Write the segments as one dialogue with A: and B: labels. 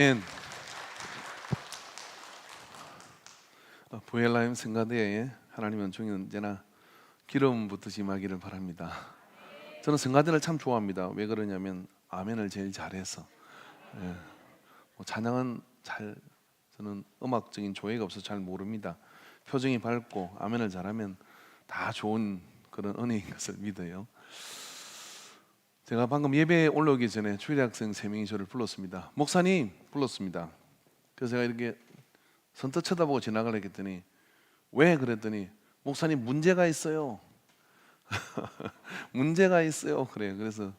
A: 아멘. 보엘라임 성가대에 하나님의 은총이 언제나 기름 붓듯이 임하기를 바랍니다. 저는 성가대를 참 좋아합니다. 왜 그러냐면 아멘을 제일 잘해서. 찬양은 저는 음악적인 조예가 없어서 잘 모릅니다. 표정이 밝고 아멘을 잘하면 다 좋은 그런 은혜인 것을 믿어요. 제가 방금 예배에 올라오기 전에 주일학생 3명이 저를 불렀습니다. 목사님 불렀습니다. 그래서 제가 이렇게 선뜻 쳐다보고 지나가려 했더니 왜 그랬더니 목사님 문제가 있어요. 문제가 있어요. 그래요. 그래서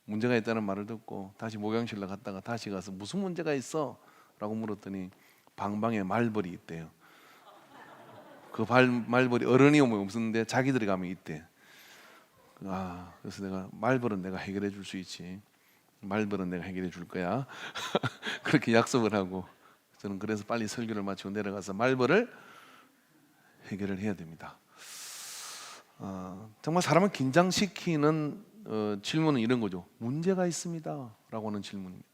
A: 문제가 있다는 말을 듣고 다시 목욕실로 갔다가 다시 가서 무슨 문제가 있어? 라고 물었더니 방방에 말벌이 있대요. 그 말벌이 어른이 오면 없었는데 자기들이 가면 있대. 그래서 내가 말벌은 내가 해결해 줄 수 있지. 말벌은 내가 해결해 줄 거야. 그렇게 약속을 하고 저는 그래서 빨리 설교를 마치고 내려가서 말벌을 해결을 해야 됩니다. 정말 사람을 긴장시키는 질문은 이런 거죠. 문제가 있습니다 라고 하는 질문입니다.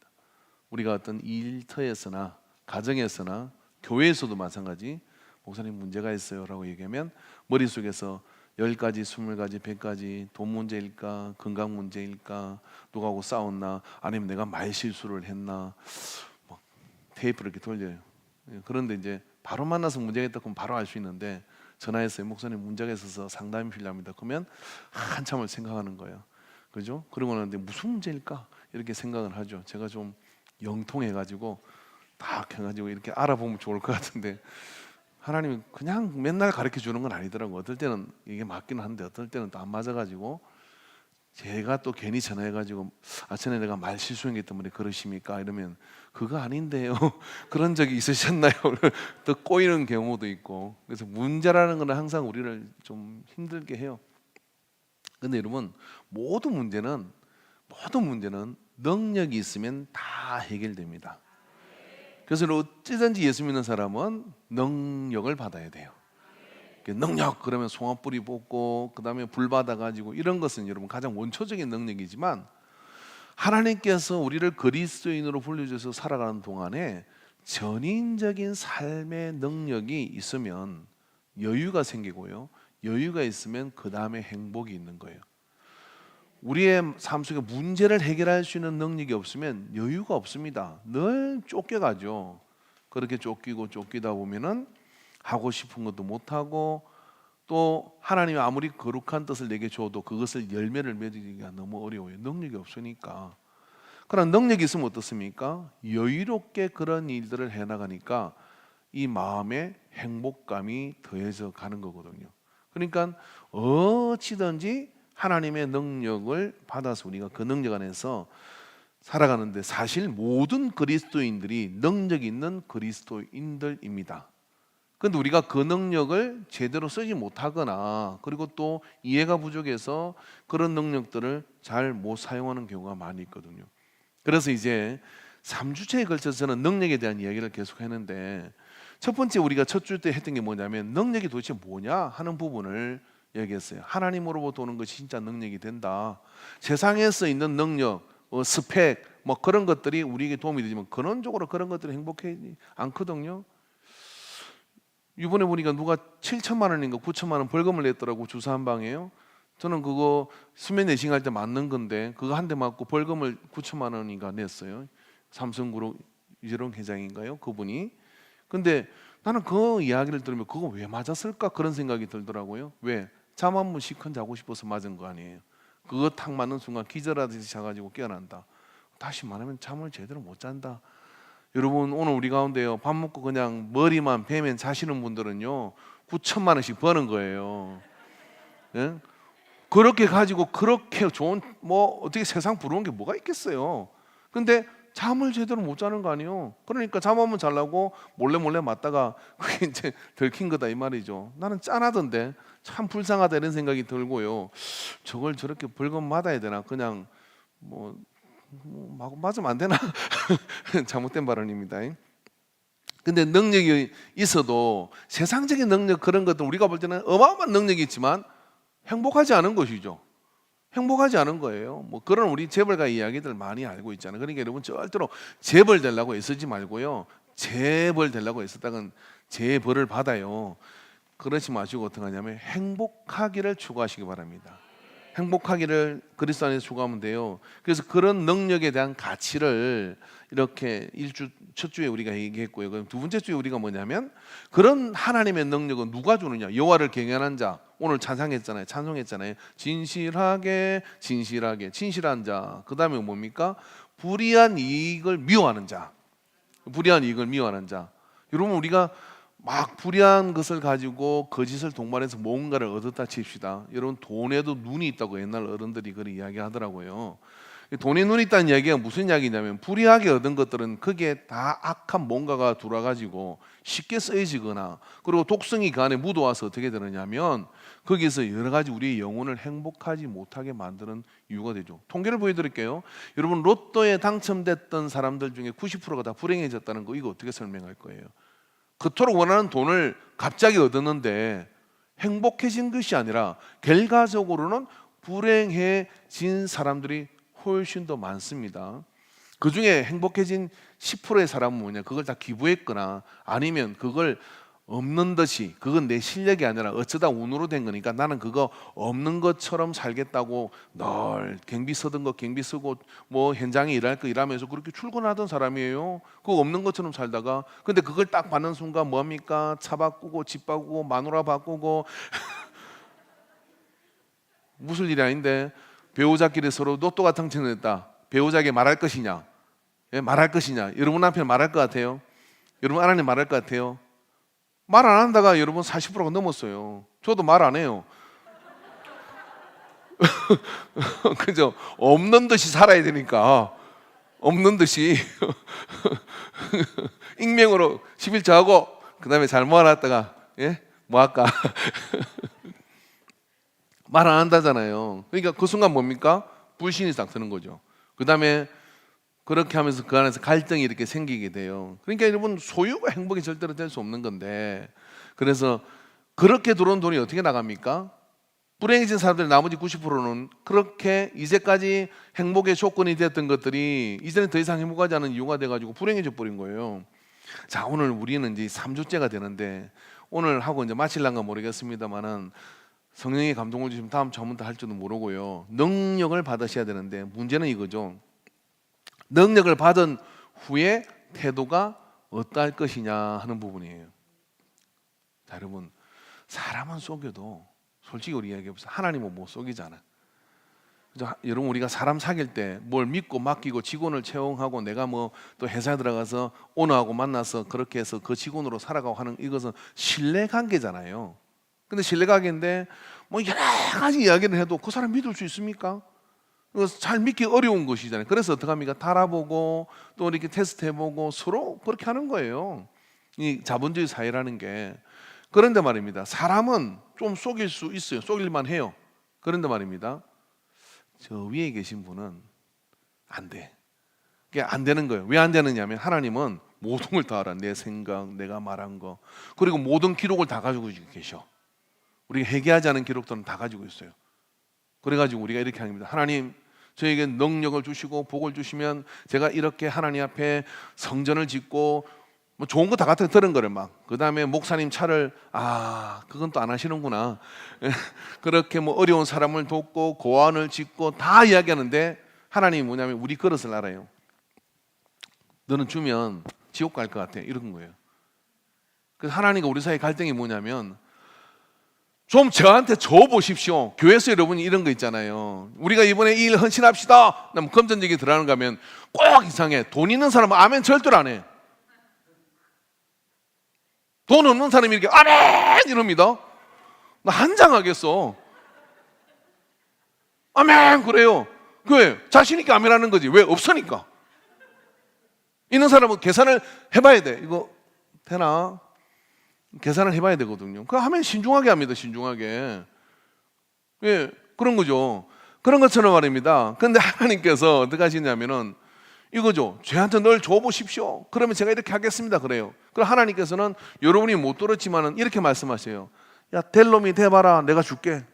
A: 우리가 어떤 일터에서나 가정에서나 교회에서도 마찬가지 목사님 문제가 있어요 라고 얘기하면 머릿속에서 10가지, 20가지, 100가지 돈 문제일까? 건강 문제일까? 누구하고 싸웠나? 아니면 내가 말 실수를 했나? 테이프를 이렇게 돌려요. 그런데 이제 바로 만나서 문제가 있다 그러면 바로 알 수 있는데 전화해서 목사님 문제가 있어서 상담이 필요합니다. 그러면 한참을 생각하는 거예요. 그죠? 그러고 나는데 무슨 문제일까? 이렇게 생각을 하죠. 제가 좀 영통해가지고 딱 해가지고 이렇게 알아보면 좋을 것 같은데 하나님이 그냥 맨날 가르쳐 주는 건 아니더라고요. 어떨 때는 이게 맞기는 한데 어떨 때는 또 안 맞아가지고 제가 또 괜히 전화해가지고 전에 내가 말 실수한 게 때문에 그러십니까? 이러면 그거 아닌데요. 그런 적이 있으셨나요? 또 꼬이는 경우도 있고. 그래서 문제라는 건 항상 우리를 좀 힘들게 해요. 근데 여러분 모든 문제는 능력이 있으면 다 해결됩니다. 그래서 어찌든지 예수 믿는 사람은 능력을 받아야 돼요. 능력 그러면 송화뿌리 뽑고 그 다음에 불 받아가지고 이런 것은 여러분 가장 원초적인 능력이지만 하나님께서 우리를 그리스도인으로 불려줘서 살아가는 동안에 전인적인 삶의 능력이 있으면 여유가 생기고요. 여유가 있으면 그 다음에 행복이 있는 거예요. 우리의 삶 속에 문제를 해결할 수 있는 능력이 없으면 여유가 없습니다. 늘 쫓겨가죠. 그렇게 쫓기다 보면은 하고 싶은 것도 못하고 또 하나님이 아무리 거룩한 뜻을 내게 줘도 그것을 열매를 맺기가 너무 어려워요. 능력이 없으니까. 그러나 능력이 있으면 어떻습니까? 여유롭게 그런 일들을 해나가니까 이 마음에 행복감이 더해져 가는 거거든요. 그러니까 어찌든지 하나님의 능력을 받아서 우리가 그 능력 안에서 살아가는데 사실 모든 그리스도인들이 능력 있는 그리스도인들입니다. 그런데 우리가 그 능력을 제대로 쓰지 못하거나 그리고 또 이해가 부족해서 그런 능력들을 잘 못 사용하는 경우가 많이 있거든요. 그래서 이제 3주차에 걸쳐서 저는 능력에 대한 이야기를 계속 했는데 첫 번째 우리가 첫 주 때 했던 게 뭐냐면 능력이 도대체 뭐냐 하는 부분을 얘기했어요. 하나님으로부터 오는 것이 진짜 능력이 된다. 세상에서 있는 능력, 스펙 그런 것들이 우리에게 도움이 되지만 근원적으로 그런 것들이 행복하지 않거든요. 이번에 보니까 누가 7천만 원인가 9천만 원 벌금을 냈더라고. 주사 한 방에요. 저는 그거 수면 내시경 할 때 맞는 건데 그거 한 대 맞고 벌금을 9천만 원인가 냈어요. 삼성그룹 이재용 회장인가요? 그분이. 근데 나는 그 이야기를 들으면 그거 왜 맞았을까 그런 생각이 들더라고요. 왜? 잠 한 번 시큰 자고 싶어서 맞은 거 아니에요. 그거 탁 맞는 순간 기절하듯이 자가지고 깨어난다. 다시 말하면 잠을 제대로 못 잔다. 여러분 오늘 우리 가운데요 밥 먹고 그냥 머리만 베면 자시는 분들은요 9천만 원씩 버는 거예요. 예? 그렇게 가지고 그렇게 좋은 어떻게 세상 부러운 게 뭐가 있겠어요. 근데 잠을 제대로 못 자는 거 아니에요. 그러니까 잠 한번 자려고 몰래 맞다가 그게 이제 들킨 거다 이 말이죠. 나는 짠하던데 참 불쌍하다 이런 생각이 들고요. 저걸 저렇게 벌금 받아야 되나 그냥 맞으면 안 되나? 잘못된 발언입니다. 근데 능력이 있어도 세상적인 능력 그런 것들 우리가 볼 때는 어마어마한 능력이 있지만 행복하지 않은 것이죠. 행복하지 않은 거예요. 뭐 그런 우리 재벌가 이야기들 많이 알고 있잖아요. 그러니까 여러분 절대로 재벌 되려고 애쓰지 말고요. 재벌 되려고 애썼다간 재벌을 받아요. 그러지 마시고 어떻게 하냐면 행복하기를 추구하시기 바랍니다. 행복하기를 그리스도 안에서 추구하면 돼요. 그래서 그런 능력에 대한 가치를 이렇게 첫 주에 우리가 얘기했고요. 그럼 두 번째 주에 우리가 뭐냐면 그런 하나님의 능력은 누가 주느냐? 여호와를 경외하는 자. 오늘 찬송했잖아요. 진실하게 진실한 자. 그다음에 뭡니까? 불의한 이익을 미워하는 자. 여러분 우리가 막 불의한 것을 가지고 거짓을 동반해서 뭔가를 얻었다 칩시다. 여러분 돈에도 눈이 있다고 옛날 어른들이 그렇게 이야기하더라고요. 돈에 눈이 있다는 이야기가 무슨 이야기냐면 불의하게 얻은 것들은 거기에 다 악한 뭔가가 들어와가지고 쉽게 쓰여지거나 그리고 독성이 그 안에 묻어와서 어떻게 되느냐면 거기에서 여러 가지 우리의 영혼을 행복하지 못하게 만드는 이유가 되죠. 통계를 보여드릴게요. 여러분 로또에 당첨됐던 사람들 중에 90%가 다 불행해졌다는 거 이거 어떻게 설명할 거예요? 그토록 원하는 돈을 갑자기 얻었는데 행복해진 것이 아니라 결과적으로는 불행해진 사람들이 훨씬 더 많습니다. 그 중에 행복해진 10%의 사람은 뭐냐? 그걸 다 기부했거나 아니면 그걸 없는 듯이 그건 내 실력이 아니라 어쩌다 운으로 된 거니까 나는 그거 없는 것처럼 살겠다고 늘 경비 쓰던 거 경비 쓰고 뭐 현장에 일할 거 일하면서 그렇게 출근하던 사람이에요. 그거 없는 것처럼 살다가 근데 그걸 딱 받는 순간 뭡니까? 차 바꾸고 집 바꾸고 마누라 바꾸고 무슨 일이 아닌데 배우자끼리 서로 로또가 당첨됐다. 배우자에게 말할 것이냐? 예, 말할 것이냐? 여러분 앞에 말할 것 같아요? 여러분 하나님 말할 것 같아요? 말 안 한다가 여러분 40%가 넘었어요. 저도 말 안 해요. 그죠? 없는 듯이 살아야 되니까 없는 듯이 익명으로 11조 하고 그 다음에 잘 모아놨다가 예? 뭐 할까? 말 안 한다잖아요. 그러니까 그 순간 뭡니까? 불신이 싹 드는 거죠. 그 다음에 그렇게 하면서 그 안에서 갈등이 이렇게 생기게 돼요. 그러니까 여러분 소유가 행복이 절대로 될 수 없는 건데 그래서 그렇게 들어온 돈이 어떻게 나갑니까? 불행해진 사람들 나머지 90%는 그렇게 이제까지 행복의 조건이 됐던 것들이 이제는 더 이상 행복하지 않은 이유가 돼가지고 불행해져 버린 거예요. 자 오늘 우리는 이제 3주째가 되는데 오늘 하고 이제 마칠란가 모르겠습니다만은 성령의 감동을 주시면 다음 주부터 할지도 모르고요. 능력을 받으셔야 되는데 문제는 이거죠. 능력을 받은 후에 태도가 어떠할 것이냐 하는 부분이에요. 자, 여러분 사람은 속여도 솔직히 우리 이야기해보세요. 하나님은 못 속이잖아. 그죠? 여러분 우리가 사람 사귈 때 뭘 믿고 맡기고 직원을 채용하고 내가 뭐 또 회사에 들어가서 오너하고 만나서 그렇게 해서 그 직원으로 살아가고 하는 이것은 신뢰관계잖아요. 근데 신뢰관계인데 뭐 여러 가지 이야기를 해도 그 사람 믿을 수 있습니까? 잘 믿기 어려운 것이잖아요. 그래서 어떻게 합니까? 달아보고 또 이렇게 테스트해보고 서로 그렇게 하는 거예요. 이 자본주의 사회라는 게. 그런데 말입니다. 사람은 좀 속일 수 있어요. 속일만 해요. 그런데 말입니다. 저 위에 계신 분은 안 돼. 그게 안 되는 거예요. 왜 안 되느냐면 하나님은 모든 걸 다 알아. 내 생각, 내가 말한 거. 그리고 모든 기록을 다 가지고 계셔. 우리가 회개하지 않은 기록들은 다 가지고 있어요. 그래가지고 우리가 이렇게 합니다. 하나님 저에게 능력을 주시고 복을 주시면 제가 이렇게 하나님 앞에 성전을 짓고 뭐 좋은 거 다 같은 들은 거를 막 그 다음에 목사님 차를 그건 또 안 하시는구나. 그렇게 뭐 어려운 사람을 돕고 고아원을 짓고 다 이야기하는데 하나님이 뭐냐면 우리 그릇을 알아요. 너는 주면 지옥 갈 것 같아 이런 거예요. 그래서 하나님과 우리 사이 갈등이 뭐냐면 좀 저한테 줘보십시오. 교회에서 여러분이 이런 거 있잖아요. 우리가 이번에 이 일 헌신합시다. 금전적이 들어가는가 하면 꼭 이상해. 돈 있는 사람은 아멘 절대로 안 해. 돈 없는 사람이 이렇게 아멘 이럽니다. 나 한장하겠어. 아멘 그래요. 왜? 자신 있게 아멘 하는 거지. 왜? 없으니까. 있는 사람은 계산을 해봐야 돼. 이거 되나? 계산을 해봐야 되거든요. 그거 하면 신중하게 합니다. 신중하게. 예, 그런 거죠. 그런 것처럼 말입니다. 그런데 하나님께서 어떻게 하시냐면은 이거죠. 저한테 널 줘보십시오. 그러면 제가 이렇게 하겠습니다. 그래요. 그럼 하나님께서는 여러분이 못 들었지만은 이렇게 말씀하세요. 야, 될 놈이 돼봐라. 내가 줄게.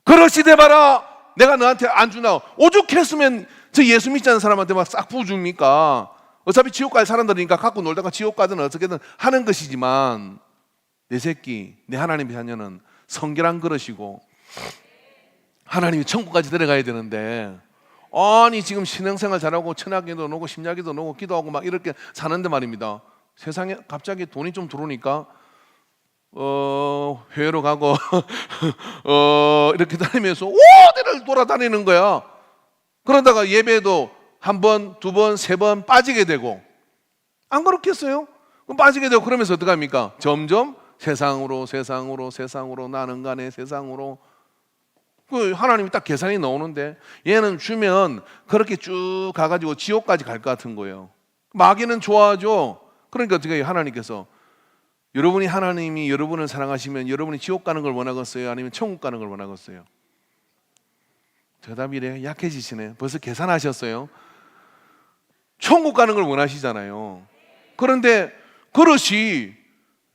A: 그릇이 돼봐라. 내가 너한테 안 주나? 오죽했으면 저 예수 믿지 않는 사람한테 막 싹 부어줍니까? 어차피 지옥 갈 사람들이니까 갖고 놀다가 지옥 가든 어떻게든 하는 것이지만, 내 새끼, 내 하나님의 자녀는 성결한 그릇이고 하나님이 천국까지 데려가야 되는데, 아니 지금 신앙생활 잘하고 천하기도 놓고 심야기도 놓고 기도하고 막 이렇게 사는데 말입니다, 세상에 갑자기 돈이 좀 들어오니까 회로 가고 이렇게 다니면서 어디를 돌아다니는 거야. 그러다가 예배도 한 번, 두 번, 세 번 빠지게 되고, 안 그렇겠어요? 그럼 빠지게 되고 그러면서 어떡합니까? 점점 세상으로 나는 간에 세상으로. 그 하나님이 딱 계산이 나오는데, 얘는 주면 그렇게 쭉 가가지고 지옥까지 갈 것 같은 거예요. 마귀는 좋아하죠. 그러니까 어떻게 해요? 하나님께서, 여러분이 하나님이 여러분을 사랑하시면 여러분이 지옥 가는 걸 원하겠어요? 아니면 천국 가는 걸 원하겠어요? 대답이래. 약해지시네. 벌써 계산하셨어요? 천국 가는 걸 원하시잖아요. 그런데 그릇이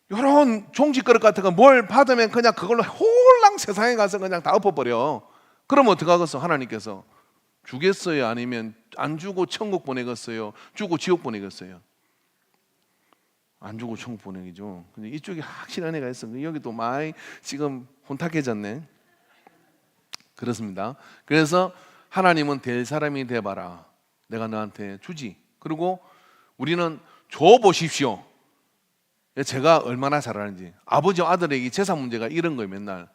A: 이런 종지 그릇 같은 거 뭘 받으면 그냥 그걸로 홀랑 세상에 가서 그냥 다 엎어버려. 그럼 어떡하겠어? 하나님께서 주겠어요? 아니면 안 주고 천국 보내겠어요? 주고 지옥 보내겠어요? 안 주고 천국 보내기죠. 근데 이쪽에 확실한 애가 있어. 여기 또 많이 지금 혼탁해졌네. 그렇습니다. 그래서 하나님은 될 사람이 돼봐라. 내가 너한테 주지. 그리고 우리는 줘 보십시오. 제가 얼마나 잘하는지. 아버지와 아들에게 재산 문제가 이런 거예요. 맨날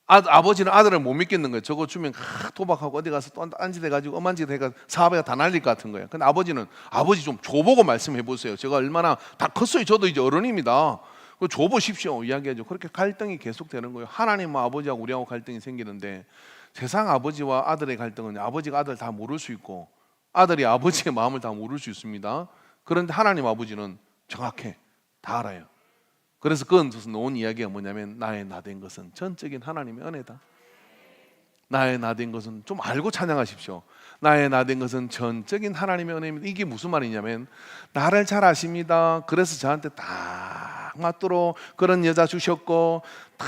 A: 아버지는 아들을 못 믿겠는 거예요. 저거 주면 도박하고 어디 가서 또 딴짓 해가지고 엄한 짓 해가 사업에가 다 날릴 것 같은 거예요. 근데 아버지는, 아버지 좀 줘보고 말씀해 보세요. 제가 얼마나 다 컸어요. 저도 이제 어른입니다. 줘보십시오 이야기하죠. 그렇게 갈등이 계속되는 거예요. 하나님과 아버지하고 우리하고 갈등이 생기는데, 세상 아버지와 아들의 갈등은 아버지가 아들 다 모를 수 있고 아들이 아버지의 마음을 다 모를 수 있습니다. 그런데 하나님 아버지는 정확해. 다 알아요. 그래서 그것에서 놓은 이야기가 뭐냐면, 나의 나 된 것은 전적인 하나님의 은혜다. 나의 나 된 것은, 좀 알고 찬양하십시오. 나의 나 된 것은 전적인 하나님의 은혜입니다. 이게 무슨 말이냐면, 나를 잘 아십니다. 그래서 저한테 딱 맞도록 그런 여자 주셨고, 딱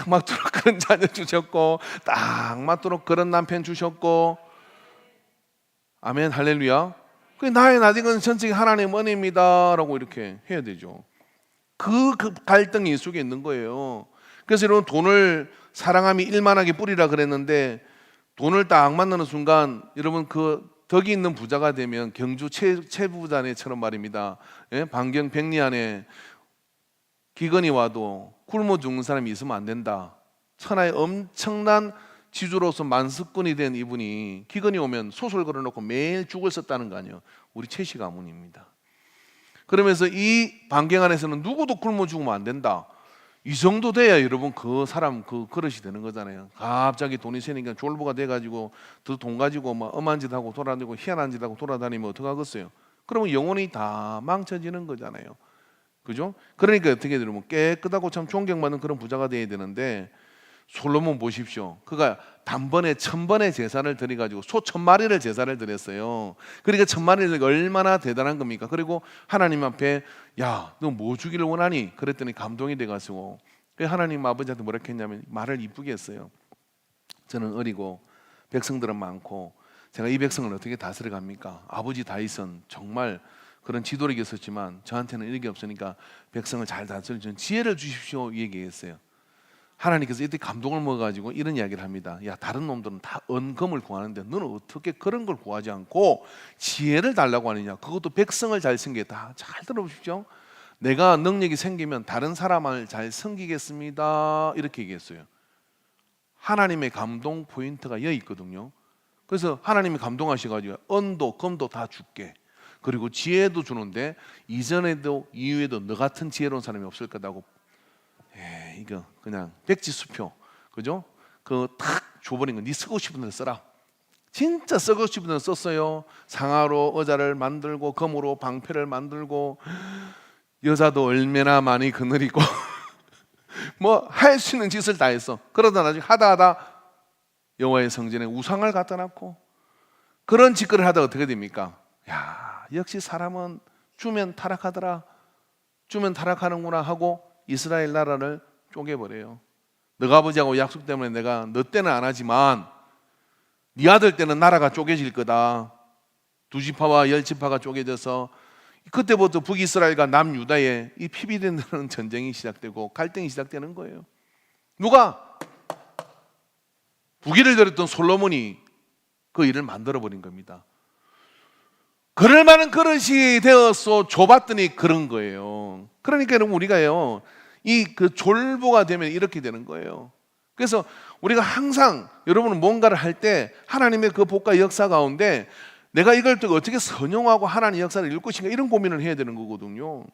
A: 맞도록 그런 자녀 주셨고, 딱 맞도록 그런 남편 주셨고. 아멘, 할렐루야. 나의 나 된 것은 전적인 하나님의 은혜입니다 라고 이렇게 해야 되죠. 그 갈등이 속에 있는 거예요. 그래서 여러분, 돈을 사랑함이 일만하게 뿌리라 그랬는데, 돈을 딱 만나는 순간 여러분 그 덕이 있는 부자가 되면 경주 최부자네처럼 말입니다. 예? 반경 100리 안에 기근이 와도 굶어 죽는 사람이 있으면 안 된다. 천하의 엄청난 지주로서 만석군이 된 이분이 기근이 오면 소설 걸어놓고 매일 죽을 썼다는 거 아니에요. 우리 최씨 가문입니다. 그러면서 이 반경 안에서는 누구도 굶어 죽으면 안 된다. 이 정도 돼야 여러분 그 사람 그 그릇이 되는 거잖아요. 갑자기 돈이 세니까 졸부가 돼가지고 그 돈 가지고 막 엄한 짓 하고 돌아다니고 희한한 짓 하고 돌아다니면 어떡하겠어요? 그러면 영혼이 다 망쳐지는 거잖아요. 그죠? 그러니까 어떻게 되면 깨끗하고 참 존경받는 그런 부자가 돼야 되는데, 솔로몬 보십시오. 그가 단번에 1000번의 제사를 드려가지고 소 1000마리를 제사를 드렸어요. 그러니까 1000마리가 얼마나 대단한 겁니까? 그리고 하나님 앞에, 야, 너 뭐 주기를 원하니? 그랬더니 감동이 돼가지고 하나님 아버지한테 뭐라 했냐면, 말을 이쁘게 했어요. 저는 어리고 백성들은 많고 제가 이 백성을 어떻게 다스려 갑니까? 아버지 다윗은 정말 그런 지도력이 있었지만 저한테는 이런 게 없으니까 백성을 잘 다스려 주는 지혜를 주십시오 얘기했어요. 하나님께서 이때 감동을 먹어가지고 이런 이야기를 합니다. 야, 다른 놈들은 다 은금을 구하는데 너는 어떻게 그런 걸 구하지 않고 지혜를 달라고 하느냐? 그것도 백성을 잘 섬기겠다. 잘 들어보십시오. 내가 능력이 생기면 다른 사람을 잘 섬기겠습니다 이렇게 얘기했어요. 하나님의 감동 포인트가 여기 있거든요. 그래서 하나님이 감동하셔가지고 은도 금도 다 줄게, 그리고 지혜도 주는데 이전에도 이후에도 너 같은 지혜로운 사람이 없을 거다고. 이거 그냥 백지수표, 그죠? 그 탁 줘버린 거, 네 쓰고 싶은 데 써라. 진짜 쓰고 싶은 데 썼어요. 상아로 의자를 만들고 금으로 방패를 만들고, 여자도 얼마나 많이 그늘이고 뭐 할 수 있는 짓을 다 했어. 그러다 나중에 하다 여호와의 성전에 우상을 갖다 놨고, 그런 짓거리를 하다 어떻게 됩니까? 야, 역시 사람은 주면 타락하더라, 주면 타락하는구나 하고 이스라엘 나라를 쪼개버려요. 너가 아버지하고 약속 때문에 내가 너 때는 안 하지만 네 아들 때는 나라가 쪼개질 거다. 두 지파와 열 지파가 쪼개져서 그때부터 북이스라엘과 남유다의 이 피비린내는 전쟁이 시작되고 갈등이 시작되는 거예요. 누가? 부귀를 누렸던 솔로몬이 그 일을 만들어버린 겁니다. 그럴 만한 그릇이 되어서 좁았더니 그런 거예요. 그러니까 여러분 우리가요, 이 그 졸부가 되면 이렇게 되는 거예요. 그래서 우리가 항상 여러분은 뭔가를 할 때 하나님의 그 복과 역사 가운데 내가 이걸 또 어떻게 선용하고 하나님의 역사를 이룰 것인가 이런 고민을 해야 되는 거거든요.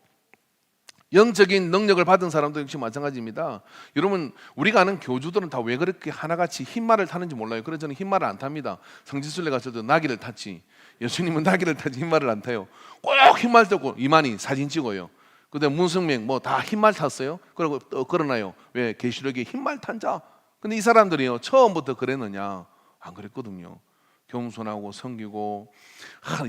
A: 영적인 능력을 받은 사람도 역시 마찬가지입니다. 여러분 우리가 아는 교주들은 다 왜 그렇게 하나같이 흰말을 타는지 몰라요. 그래서 저는 흰말을 안 탑니다. 성지순례 가서도 나귀를 탔지, 예수님은 나귀를 타지 흰말을 안 타요. 꼭 흰말 타고 이만희 사진 찍어요. 그다음 문승명 뭐 다 흰말 탔어요. 그리고 걸어놔요. 왜? 계시록에 흰말 탄 자. 근데 이 사람들이요 처음부터 그랬느냐? 안 그랬거든요. 겸손하고 섬기고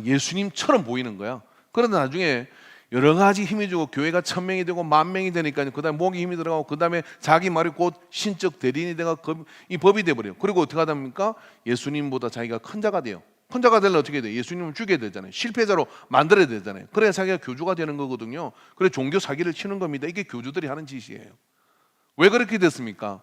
A: 예수님처럼 보이는 거야. 그런데 나중에 여러 가지 힘이 주고 교회가 1000명이 되고 10,000명이 되니까 그 다음에 목에 힘이 들어가고 그 다음에 자기 말이 곧 신적 대리인이 돼가 이 법이 돼버려요. 그리고 어떻게 하다 보니까 예수님보다 자기가 큰 자가 돼요. 큰 자가 되려면 어떻게 돼요? 예수님을 죽여야 되잖아요. 실패자로 만들어야 되잖아요. 그래야 자기가 교주가 되는 거거든요. 그래 종교 사기를 치는 겁니다. 이게 교주들이 하는 짓이에요. 왜 그렇게 됐습니까?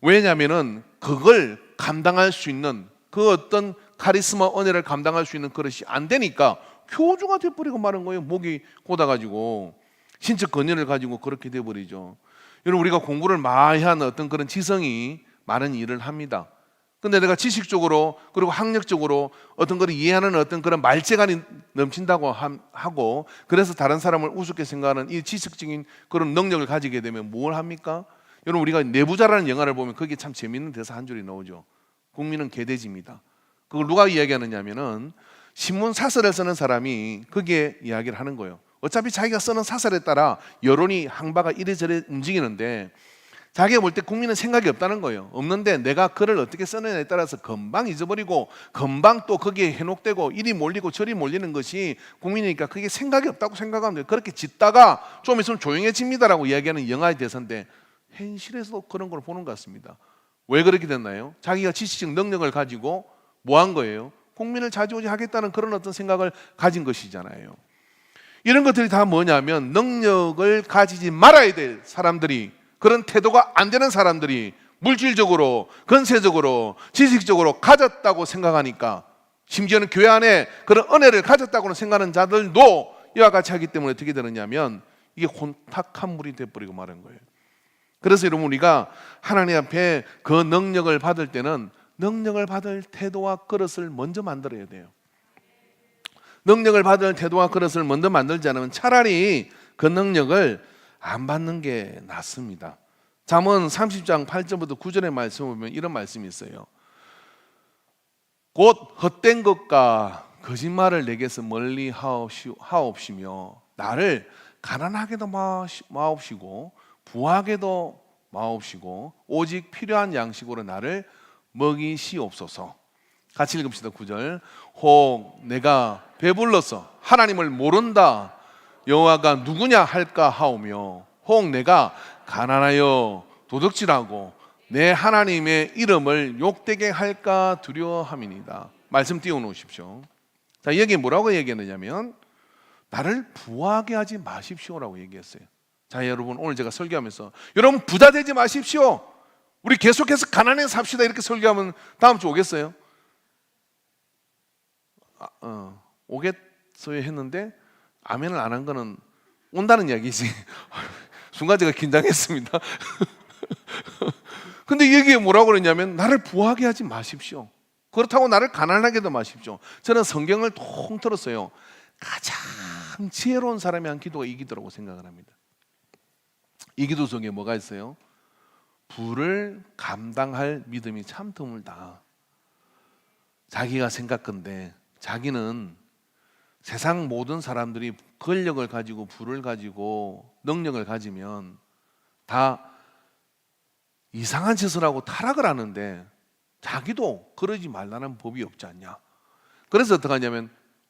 A: 왜냐하면은 그걸 감당할 수 있는 그 어떤 카리스마 은혜를 감당할 수 있는 그릇이 안 되니까 교주가 돼버리고 마는 거예요. 목이 고다가지고 신적 권위를 가지고 그렇게 돼버리죠. 여러분 우리가 공부를 많이 한 어떤 그런 지성이 많은 일을 합니다. 근데 내가 지식적으로 그리고 학력적으로 어떤 걸 이해하는 어떤 그런 말재간이 넘친다고 하고 그래서 다른 사람을 우습게 생각하는 이 지식적인 그런 능력을 가지게 되면 뭘 합니까? 여러분 우리가 내부자라는 영화를 보면 거기에 참 재밌는 대사 한 줄이 나오죠. 국민은 개돼지입니다. 그걸 누가 이야기하느냐면은 신문 사설을 쓰는 사람이 거기에 이야기를 하는 거예요. 어차피 자기가 쓰는 사설에 따라 여론이 항바가 이래저래 움직이는데 자기가 볼 때 국민은 생각이 없다는 거예요. 없는데 내가 글을 어떻게 쓰느냐에 따라서 금방 잊어버리고 금방 또 거기에 현혹되고 이리 몰리고 저리 몰리는 것이 국민이니까 그게 생각이 없다고 생각하면 돼요. 그렇게 짓다가 좀 있으면 조용해집니다라고 이야기하는 영화의 대사인데 현실에서도 그런 걸 보는 것 같습니다. 왜 그렇게 됐나요? 자기가 지식적 능력을 가지고 뭐 한 거예요? 국민을 좌지우지하겠다는 그런 어떤 생각을 가진 것이잖아요. 이런 것들이 다 뭐냐면 능력을 가지지 말아야 될 사람들이, 그런 태도가 안 되는 사람들이 물질적으로, 건세적으로, 지식적으로 가졌다고 생각하니까, 심지어는 교회 안에 그런 은혜를 가졌다고 생각하는 자들도 이와 같이 하기 때문에 어떻게 되느냐면 이게 혼탁한 물이 돼버리고 마는 거예요. 그래서 여러분 우리가 하나님 앞에 그 능력을 받을 때는 능력을 받을 태도와 그릇을 먼저 만들어야 돼요. 능력을 받을 태도와 그릇을 먼저 만들지 않으면 차라리 그 능력을 안 받는 게 낫습니다. 잠언 30장 8절부터 9절의 말씀을 보면 이런 말씀이 있어요. 곧 헛된 것과 거짓말을 내게서 멀리 하옵시며 나를 가난하게도 마옵시고 부하게도 마옵시고 오직 필요한 양식으로 나를 먹이시옵소서. 같이 읽읍시다. 9절. 혹 내가 배불러서 하나님을 모른다 여호와가 누구냐 할까 하오며 혹 내가 가난하여 도둑질하고 내 하나님의 이름을 욕되게 할까 두려워함이니이다. 말씀 띄워놓으십시오. 자, 여기 뭐라고 얘기했느냐면 나를 부하게 하지 마십시오라고 얘기했어요. 자, 여러분 오늘 제가 설교하면서 여러분 부자 되지 마십시오, 우리 계속해서 가난해서 삽시다 이렇게 설교하면 다음 주 오겠어요? 오겠어요 했는데 아멘을 안 한 거는 온다는 이야기지. 순간 제가 긴장했습니다. 근데 여기에 뭐라고 그러냐면 나를 부하게 하지 마십시오, 그렇다고 나를 가난하게도 마십시오. 저는 성경을 통틀었어요. 가장 지혜로운 사람이 한 기도가 이 기도라고 생각을 합니다. 이 기도 속에 뭐가 있어요? 부를 감당할 믿음이 참 드물다. 자기가 생각건데 자기는 세상 모든 사람들이 권력을 가지고 부를 가지고 능력을 가지면 다 이상한 짓을 하고 타락을 하는데 자기도 그러지 말라는 법이 없지 않냐. 그래서 어떻게 하냐면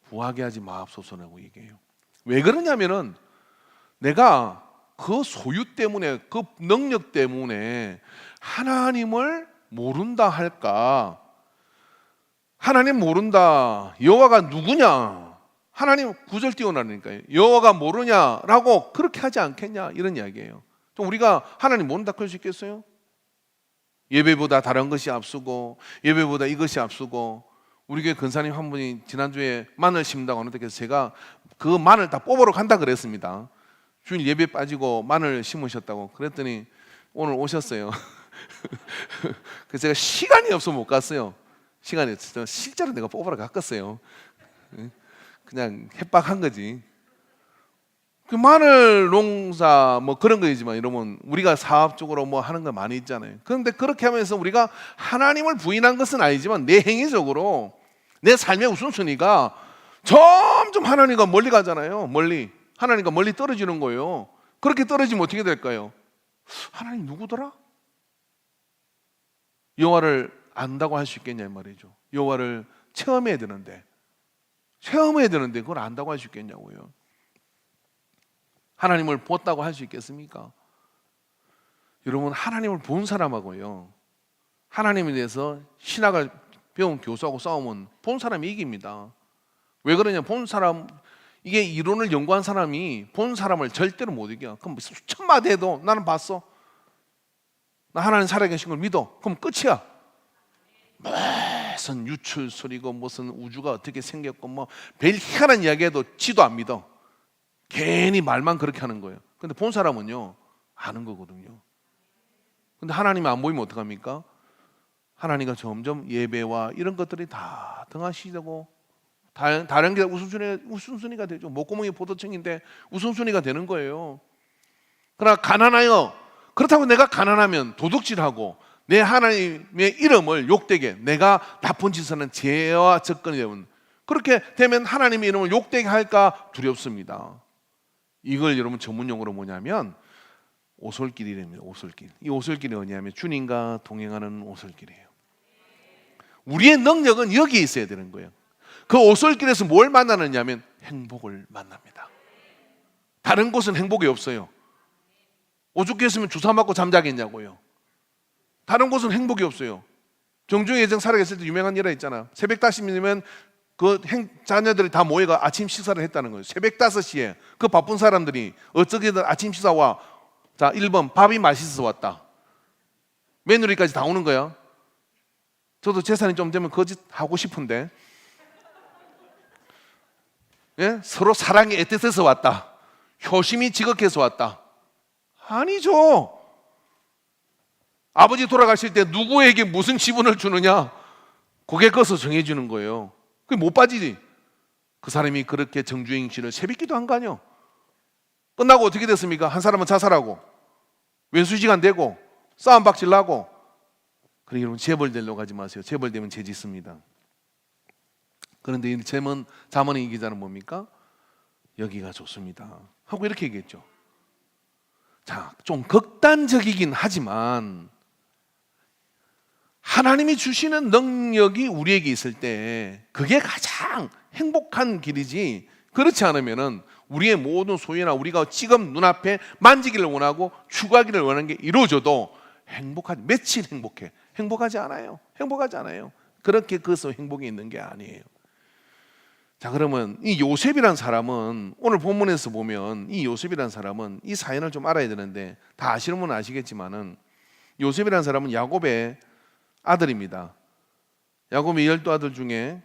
A: 부하게 하지 마옵소서라고 얘기해요. 왜 그러냐면은 내가 그 소유 때문에, 그 능력 때문에 하나님을 모른다 할까, 하나님 모른다. 여호와가 누구냐? 하나님 9절 띄워놨으니까요. 여호와가 모르냐라고 그렇게 하지 않겠냐 이런 이야기예요. 좀 우리가 하나님 모른다 그럴 수 있겠어요? 예배보다 다른 것이 앞서고 예배보다 이것이 앞서고 우리 교회 근사님 한 분이 지난주에 마늘 심다고 하는데 그래서 제가 그 마늘 다 뽑으러 간다 그랬습니다. 주일 예배 빠지고 마늘 심으셨다고 그랬더니 오늘 오셨어요. 그래서 제가 시간이 없어 못 갔어요. 시간이 없어. 실제로 내가 뽑으러 갔겠어요. 그냥 협박한 거지. 그 마늘 농사 뭐 그런 거이지만 이러면 우리가 사업적으로 뭐 하는 거 많이 있잖아요. 그런데 그렇게 하면서 우리가 하나님을 부인한 것은 아니지만 내 행위적으로 내 삶의 우선순위가 점점 하나님과 멀리 가잖아요. 멀리. 하나님과 멀리 떨어지는 거예요. 그렇게 떨어지면 어떻게 될까요? 하나님 누구더라? 여호와를 안다고 할 수 있겠냐 이 말이죠. 여호와를 체험해야 되는데 그걸 안다고 할 수 있겠냐고요. 하나님을 봤다고 할 수 있겠습니까? 여러분 하나님을 본 사람하고요 하나님에 대해서 신학을 배운 교수하고 싸우면 본 사람이 이깁니다. 왜 그러냐? 본 사람 이게 이론을 연구한 사람이 본 사람을 절대로 못 이겨. 그럼 수천 마디 해도 나는 봤어. 나 하나님 살아계신 걸 믿어. 그럼 끝이야. 무슨 유출설이고 무슨 우주가 어떻게 생겼고 뭐 별 희한한 이야기해도 지도 안 믿어. 괜히 말만 그렇게 하는 거예요. 근데 본 사람은요 아는 거거든요. 근데 하나님이 안 보이면 어떡합니까? 하나님과 점점 예배와 이런 것들이 다 등하시되고 다른 게 우선순위가 되죠. 목구멍이 포도청인데 우선순위가 되는 거예요. 그러나 가난하여 그렇다고 내가 가난하면 도둑질하고 내 하나님의 이름을 욕되게 내가 나쁜 짓을 하는 죄와 접근이 되면 그렇게 되면 하나님의 이름을 욕되게 할까 두렵습니다. 이걸 여러분 전문용어로 뭐냐면 오솔길이랍니다. 오솔길. 이 오솔길이 뭐냐면 주님과 동행하는 오솔길이에요. 우리의 능력은 여기에 있어야 되는 거예요. 그 오솔길에서 뭘 만나느냐면 행복을 만납니다. 다른 곳은 행복이 없어요. 오죽했으면 주사 맞고 잠자겠냐고요. 다른 곳은 행복이 없어요. 정중의 예정 살아계실 때 유명한 일화 있잖아. 새벽 5시면 그 자녀들이 다 모여가 아침 식사를 했다는 거예요. 새벽 5시에 그 바쁜 사람들이 어떻게든 아침 식사와 자 1번 밥이 맛있어서 왔다. 며느리까지 다 오는 거야. 저도 재산이 좀 되면 거짓 하고 싶은데 예? 서로 사랑이 애틋해서 왔다. 효심이 지극해서 왔다. 아니죠. 아버지 돌아가실 때 누구에게 무슨 지분을 주느냐 그게 거기서 정해주는 거예요. 그게 못 빠지지. 그 사람이 그렇게 정주행실을 새벽기도 한 거 아니요. 끝나고 어떻게 됐습니까? 한 사람은 자살하고 왼수지간 되고 싸움 박질 나고. 그러니까 여러분 재벌 되려고 가지 마세요. 재벌 되면 죄 짓습니다. 그런데 이 잠언의 이 기자는 뭡니까? 여기가 좋습니다 하고 이렇게 얘기했죠. 자, 좀 극단적이긴 하지만 하나님이 주시는 능력이 우리에게 있을 때 그게 가장 행복한 길이지, 그렇지 않으면은 우리의 모든 소유나 우리가 지금 눈앞에 만지기를 원하고 추구하기를 원하는 게 이루어져도 며칠 행복하지 않아요. 행복하지 않아요. 그렇게 그것은 행복이 있는 게 아니에요. 자, 그러면 이 요셉이란 사람은 오늘 본문에서 보면 이 요셉이란 사람은 이 사연을 좀 알아야 되는데 다 아시는 분은 아시겠지만은 요셉이란 사람은 야곱의 아들입니다. 야곱의 12아들 중에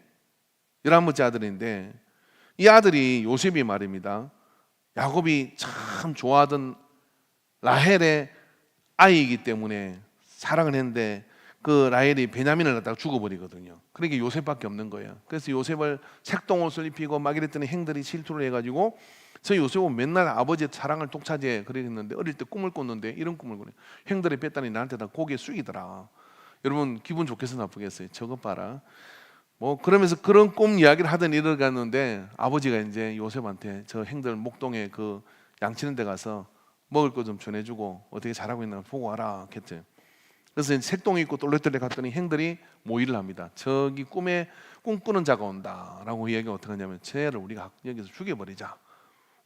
A: 11번째 아들인데 이 아들이 요셉이 말입니다. 야곱이 참 좋아하던 라헬의 아이이기 때문에 사랑을 했는데 그 라헬이 베냐민을 갖다가 죽어버리거든요. 그러니까 요셉밖에 없는 거예요. 그래서 요셉을 색동옷을 입히고 막 이랬더니 형들이 질투를 해가지고 저 요셉은 맨날 아버지의 사랑을 독차지해 그랬는데 어릴 때 꿈을 꿨는데 이런 꿈을 꾸네. 형들이 뺐다니 나한테 다 고개 숙이더라. 여러분 기분 좋겠어 나쁘겠어요? 저것 봐라. 뭐 그러면서 그런 꿈 이야기를 하던 일을 갔는데 아버지가 이제 요셉한테 저 형들 목동에 그 양치는 데 가서 먹을 거 좀 전해주고 어떻게 잘하고 있나 보고 와라 했죠. 그래서 색동이 있고 똘레똘레 갔더니 형들이 모의를 합니다. 저기 꿈에 꿈꾸는 자가 온다라고 이야기가 어떻게 하냐면 쟤를 우리가 여기서 죽여버리자.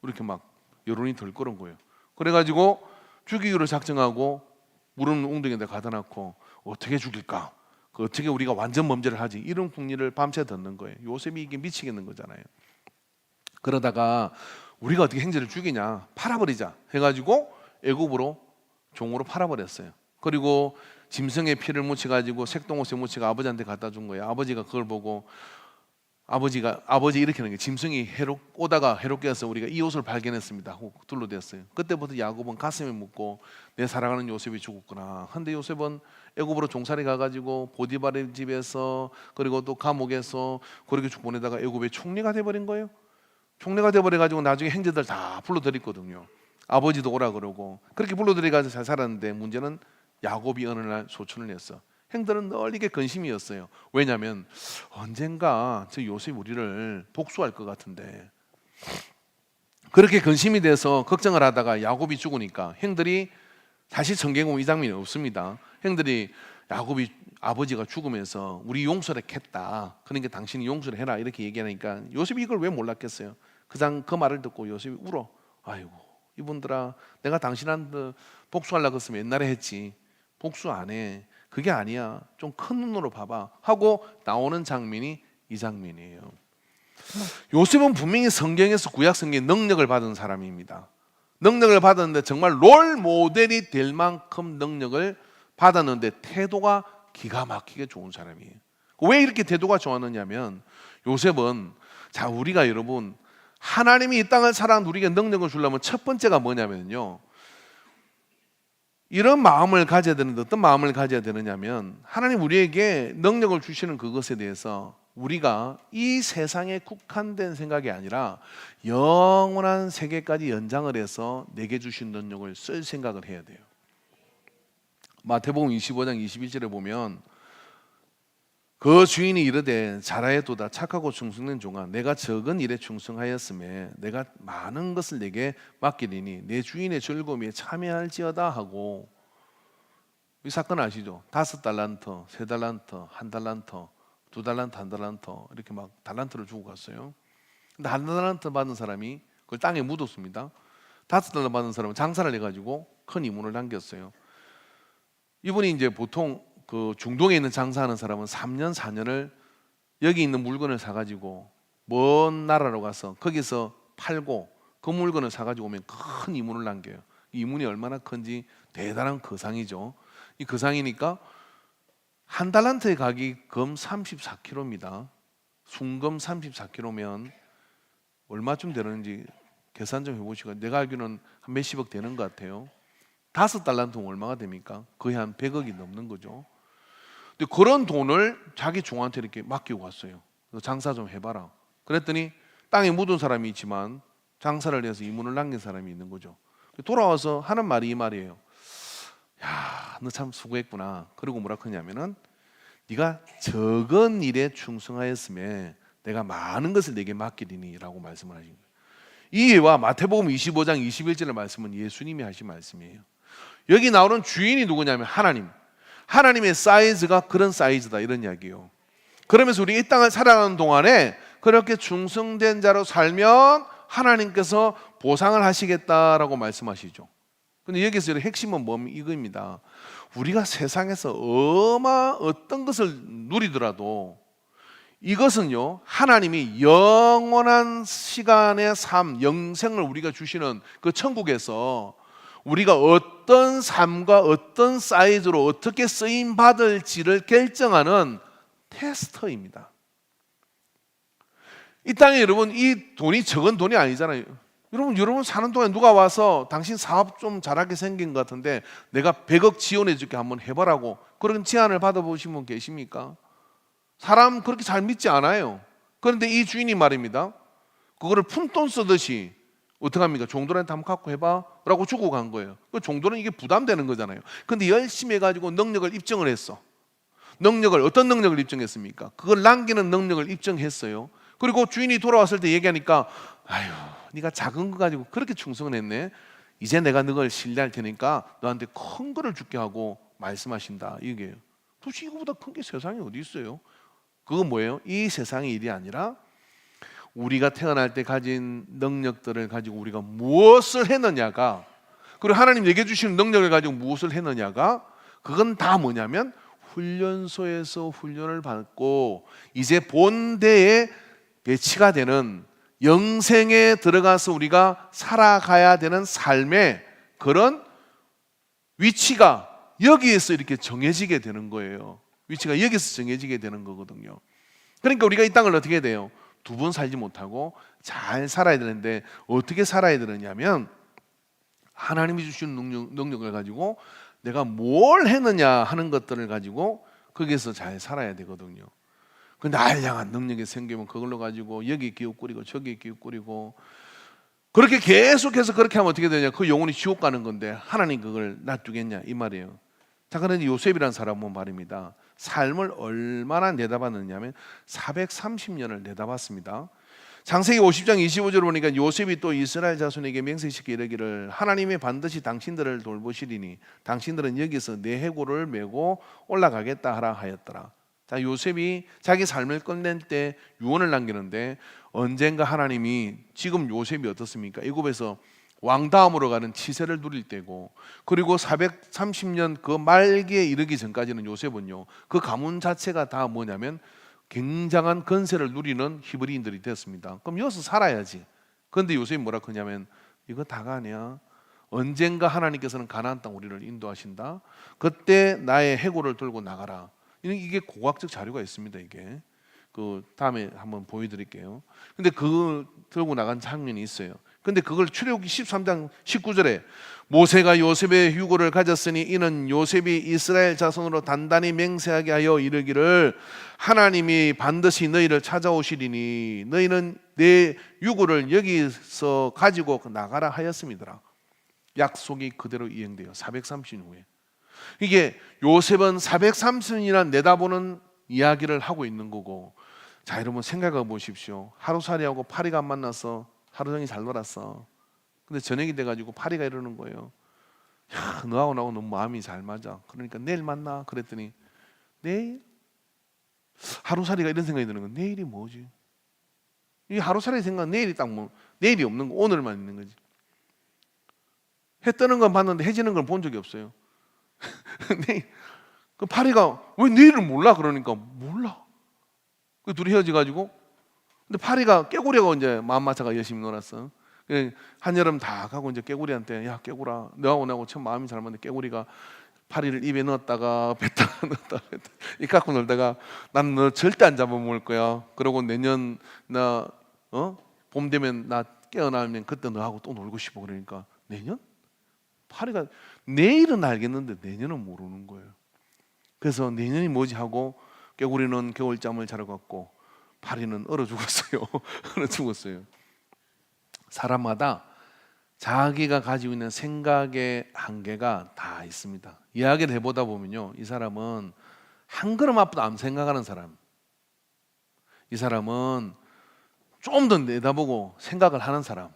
A: 이렇게 막 여론이 덜끄러운 거예요. 그래가지고 죽이기로 작정하고 무릎 웅덩이에 가다 놓고 어떻게 죽일까? 어떻게 우리가 완전 범죄를 하지? 이런 궁리를 밤새 듣는 거예요. 요셉이 이게 미치겠는 거잖아요. 그러다가 우리가 어떻게 형제를 죽이냐, 팔아버리자 해가지고 애굽으로 종으로 팔아버렸어요. 그리고 짐승의 피를 묻혀가지고 색동옷에 묻히고 아버지한테 갖다 준 거예요. 아버지가 그걸 보고 아버지 이렇게 하는 게 짐승이 오다가 해롭게 해서 우리가 이 옷을 발견했습니다 하고 둘러댔어요. 그때부터 야곱은 가슴에 묻고 내 사랑하는 요셉이 죽었구나. 근데 요셉은 애굽으로 종살이 가가지고 보디발의 집에서 그리고 또 감옥에서 그렇게 쭉 보내다가 애굽의 총리가 돼버린 거예요. 총리가 돼버려가지고 나중에 형제들 다 불러들였거든요. 아버지도 오라 그러고 그렇게 불러들여가지고 잘 살았는데 문제는 야곱이 어느 날 소천을 냈어. 형들은 늘 이게 근심이었어요. 왜냐하면 언젠가 저 요셉이 우리를 복수할 것 같은데, 그렇게 근심이 돼서 걱정을 하다가 야곱이 죽으니까 형들이, 사실 성경에 이 장면이 없습니다. 형들이 야곱이 아버지가 죽으면서 우리 용서를 했다, 그러니까 당신이 용서를 해라 이렇게 얘기하니까 요셉이 이걸 왜 몰랐겠어요. 그 말을 듣고 요셉이 울어. 아이고 이분들아, 내가 당신한테 복수하려고 했으면 옛날에 했지, 복수 안 해, 그게 아니야, 좀 큰 눈으로 봐봐 하고 나오는 장면이 이 장면이에요. 요셉은 분명히 성경에서 구약 성경에 능력을 받은 사람입니다. 능력을 받았는데 정말 롤 모델이 될 만큼 능력을 받았는데 태도가 기가 막히게 좋은 사람이에요. 왜 이렇게 태도가 좋았느냐면, 요셉은, 자 우리가 여러분 하나님이 이 땅을 살아가는 우리에게 능력을 주려면 첫 번째가 뭐냐면요, 이런 마음을 가져야 되는데, 어떤 마음을 가져야 되느냐면, 하나님 우리에게 능력을 주시는 그것에 대해서 우리가 이 세상에 국한된 생각이 아니라 영원한 세계까지 연장을 해서 내게 주신 능력을 쓸 생각을 해야 돼요. 마태복음 25장 21절에 보면 그 주인이 이르되 잘하였도다 착하고 충성된 종아, 내가 적은 일에 충성하였음에 내가 많은 것을 내게 맡기리니 내 주인의 즐거움에 참여할지어다 하고, 이 사건 아시죠? 5달란트, 3달란트, 1달란트, 2달란트, 1달란트 이렇게 막 달란트를 주고 갔어요. 근데 1달란트 받은 사람이 그걸 땅에 묻었습니다. 5달란트 받은 사람은 장사를 해가지고 큰 이문을 남겼어요. 이분이 이제 보통 그 중동에 있는 장사하는 사람은 3년 4년을 여기 있는 물건을 사가지고 먼 나라로 가서 거기서 팔고 그 물건을 사가지고 오면 큰 이문을 남겨요. 이 이문이 얼마나 큰지 대단한 거상이죠. 이 거상이니까 1달란트의 가격이 금 34kg입니다. 순금 34kg면 얼마쯤 되는지 계산 좀 해보시고, 내가 알기로는 한 몇십억 되는 것 같아요. 5달란트면 얼마가 됩니까? 거의 한 100억이 넘는 거죠. 근데 그런 돈을 자기 종한테 이렇게 맡기고 갔어요. 장사 좀 해봐라. 그랬더니 땅에 묻은 사람이 있지만 장사를 해서 이문을 남긴 사람이 있는 거죠. 돌아와서 하는 말이 이 말이에요. 야, 너 참 수고했구나. 그리고 뭐라 하냐면은, 네가 적은 일에 충성하였음에 내가 많은 것을 내게 맡기리니 라고 말씀을 하신 거예요. 이 예와 마태복음 25장 21절의 말씀은 예수님이 하신 말씀이에요. 여기 나오는 주인이 누구냐면 하나님. 하나님의 사이즈가 그런 사이즈다, 이런 이야기예요. 그러면서 우리 이 땅을 살아가는 동안에 그렇게 충성된 자로 살면 하나님께서 보상을 하시겠다라고 말씀하시죠. 근데 여기서 핵심은 뭐냐면 이겁니다. 우리가 세상에서 어떤 것을 누리더라도 이것은요, 하나님이 영원한 시간의 삶, 영생을 우리가 주시는 그 천국에서 우리가 어떤 삶과 어떤 사이즈로 어떻게 쓰임 받을지를 결정하는 테스터입니다. 이 땅에 여러분, 이 돈이 적은 돈이 아니잖아요. 여러분 사는 동안 누가 와서 당신 사업 좀 잘하게 생긴 것 같은데 내가 100억 지원해 줄게, 한번 해보라고 그런 제안을 받아보신 분 계십니까? 사람 그렇게 잘 믿지 않아요. 그런데 이 주인이 말입니다, 그거를 푼돈 쓰듯이 어떻게 합니까? 종들한테 한번 갖고 해봐 라고 주고 간 거예요. 그 종들은 이게 부담되는 거잖아요. 근데 열심히 해가지고 능력을 입증을 했어. 어떤 능력을 입증했습니까? 그걸 남기는 능력을 입증했어요. 그리고 주인이 돌아왔을 때 얘기하니까, 아유, 네가 작은 거 가지고 그렇게 충성을 했네. 이제 내가 너를 신뢰할 테니까 너한테 큰 거를 줄게 하고 말씀하신다, 이게요. 도대체 이거보다 큰 게 세상에 어디 있어요? 그건 뭐예요? 이 세상의 일이 아니라 우리가 태어날 때 가진 능력들을 가지고 우리가 무엇을 했느냐가, 그리고 하나님 내게 주신 능력을 가지고 무엇을 했느냐가, 그건 다 뭐냐면 훈련소에서 훈련을 받고 이제 본대에 배치가 되는 영생에 들어가서 우리가 살아가야 되는 삶의 그런 위치가 여기에서 이렇게 정해지게 되는 거예요. 위치가 여기서 정해지게 되는 거거든요. 그러니까 우리가 이 땅을 어떻게 해야 돼요? 두 번 살지 못하고 잘 살아야 되는데 어떻게 살아야 되느냐면 하나님이 주신 능력을 가지고 내가 뭘 했느냐 하는 것들을 가지고 거기에서 잘 살아야 되거든요. 근데 알량한 능력이 생기면 그걸로 가지고 여기 기웃거리고 저기 기웃거리고 그렇게 계속해서 그렇게 하면 어떻게 되냐? 그 영혼이 지옥 가는 건데 하나님 그걸 놔두겠냐 이 말이에요. 자, 그런데 요셉이라는 사람은 말입니다. 삶을 얼마나 내다봤느냐면 430년을 내다봤습니다. 창세기 50장 25절을 보니까 요셉이 또 이스라엘 자손에게 맹세시켜 이르기를 하나님이 반드시 당신들을 돌보시리니 당신들은 여기서 내 해골을 메고 올라가겠다 하라 하였더라. 자, 요셉이 자기 삶을 끝낼 때 유언을 남기는데 언젠가 하나님이 지금 요셉이 어떻습니까? 애굽에서 왕다음으로 가는 치세를 누릴 때고 그리고 430년 그 말기에 이르기 전까지는 요셉은요 그 가문 자체가 다 뭐냐면 굉장한 건세를 누리는 히브리인들이 됐습니다. 그럼 여기서 살아야지. 그런데 요셉이 뭐라 그러냐면 이거 다가 아니야. 언젠가 하나님께서는 가나안 땅 우리를 인도하신다. 그때 나의 해골을 들고 나가라. 이게 고고학적 자료가 있습니다. 이게 그 다음에 한번 보여드릴게요. 근데 그걸 들고 나간 장면이 있어요. 근데 그걸 출애굽기 13장 19절에 모세가 요셉의 휴거를 가졌으니 이는 요셉이 이스라엘 자손으로 단단히 맹세하게 하여 이르기를 하나님이 반드시 너희를 찾아오시리니 너희는 내 유고를 여기서 가지고 나가라 하였습니다. 약속이 그대로 이행돼요. 430년 후에. 이게 요셉은 430년이나 내다보는 이야기를 하고 있는 거고, 자 여러분 생각해 보십시오. 하루살이하고 파리가 안 만나서 하루 종일 잘 놀았어. 근데 저녁이 돼가지고 파리가 이러는 거예요. 야, 너하고 나하고 너무 마음이 잘 맞아. 그러니까 내일 만나. 그랬더니 내일? 하루살이가 이런 생각이 드는 거야. 내일이 뭐지? 이 하루살이 생각 내일이 딱 뭐 내일이 없는 거 오늘만 있는 거지. 해 뜨는 건 봤는데 해 지는 걸 본 적이 없어요. 내일 그 파리가 왜 내일을 몰라? 그러니까 몰라. 그 둘이 헤어져가지고 근데 파리가 깨구리하고 이제 마음 맞춰가 열심히 놀았어. 한여름 다 가고 이제 깨구리한테 야 깨구라 너하고 나하고 참 마음이 잘 맞는데 깨구리가 파리를 입에 넣었다가 뱉다가 넣었다가 이 갖고 놀다가 난 너 절대 안 잡아먹을 거야. 그러고 내년 나 봄 되면 나 깨어나면 그때 너하고 또 놀고 싶어. 그러니까 내년? 파리가 내일은 알겠는데 내년은 모르는 거예요. 그래서 내년이 뭐지 하고 깨구리는 겨울잠을 자러 갔고 파리는 얼어 죽었어요. 얼어 죽었어요. 사람마다 자기가 가지고 있는 생각의 한계가 다 있습니다. 이야기를 해보다 보면요, 이 사람은 한 걸음 앞도 안 생각하는 사람, 이 사람은 좀 더 내다보고 생각을 하는 사람,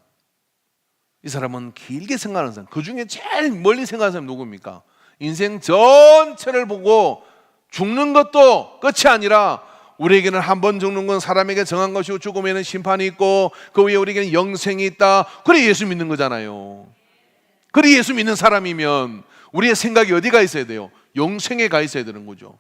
A: 이 사람은 길게 생각하는 사람. 그 중에 제일 멀리 생각하는 사람이 누굽니까? 인생 전체를 보고 죽는 것도 끝이 아니라 우리에게는 한 번 죽는 건 사람에게 정한 것이고 죽음에는 심판이 있고 그 위에 우리에게는 영생이 있다. 그래 예수 믿는 거잖아요. 그래 예수 믿는 사람이면 우리의 생각이 어디가 있어야 돼요? 영생에 가 있어야 되는 거죠.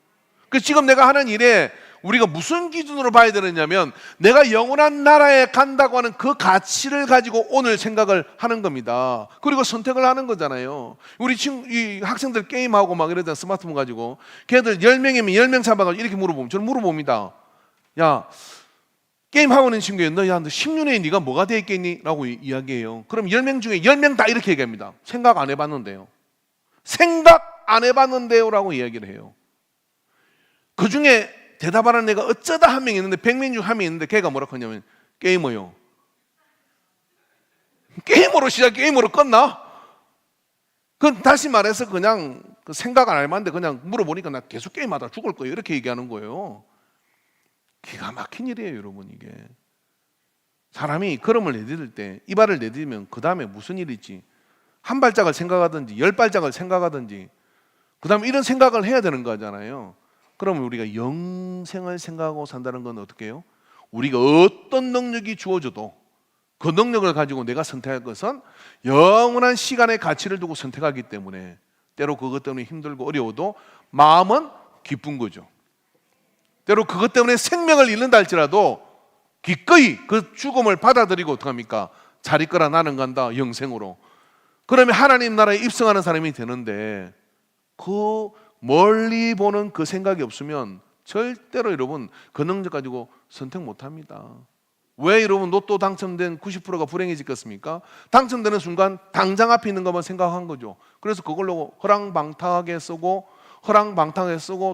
A: 그래서 지금 내가 하는 일에 우리가 무슨 기준으로 봐야 되느냐면 내가 영원한 나라에 간다고 하는 그 가치를 가지고 오늘 생각을 하는 겁니다. 그리고 선택을 하는 거잖아요. 우리 친구, 이 학생들 게임하고 막 이러잖아. 스마트폰 가지고 걔들 10명이면 10명 잡아가지고 이렇게 물어보면 저는 물어봅니다. 야 게임하고 있는 친구야 너 10년에 네가 뭐가 돼 있겠니? 라고 이야기해요. 그럼 10명 중에 10명 다 이렇게 얘기합니다. 생각 안 해봤는데요. 생각 안 해봤는데요 라고 이야기를 해요. 그 중에 대답하는 애가 어쩌다 한 명 있는데 100명 중 한 명 있는데 걔가 뭐라고 하냐면 게이머요. 게임으로 시작 게임으로 끝나? 그 다시 말해서 그냥 그 생각 안 해봤는데 그냥 물어보니까 나 계속 게임하다 죽을 거예요 이렇게 얘기하는 거예요. 기가 막힌 일이에요 여러분. 이게 사람이 걸음을 내디딜 때 이발을 내디디면 그 다음에 무슨 일이 있지? 한 발짝을 생각하든지 10발짝을 생각하든지 그 다음에 이런 생각을 해야 되는 거잖아요. 그러면 우리가 영생을 생각하고 산다는 건 어떻게 해요? 우리가 어떤 능력이 주어져도 그 능력을 가지고 내가 선택할 것은 영원한 시간의 가치를 두고 선택하기 때문에 때로 그것 때문에 힘들고 어려워도 마음은 기쁜 거죠. 때로 그것 때문에 생명을 잃는다 할지라도 기꺼이 그 죽음을 받아들이고 어떡합니까? 잘 있거라 나는 간다 영생으로. 그러면 하나님 나라에 입성하는 사람이 되는데 그 멀리 보는 그 생각이 없으면 절대로 여러분 그 능력 가지고 선택 못합니다. 왜 여러분 로또 당첨된 90%가 불행해지겠습니까? 당첨되는 순간 당장 앞에 있는 것만 생각한 거죠. 그래서 그걸로 허랑방탕하게 쓰고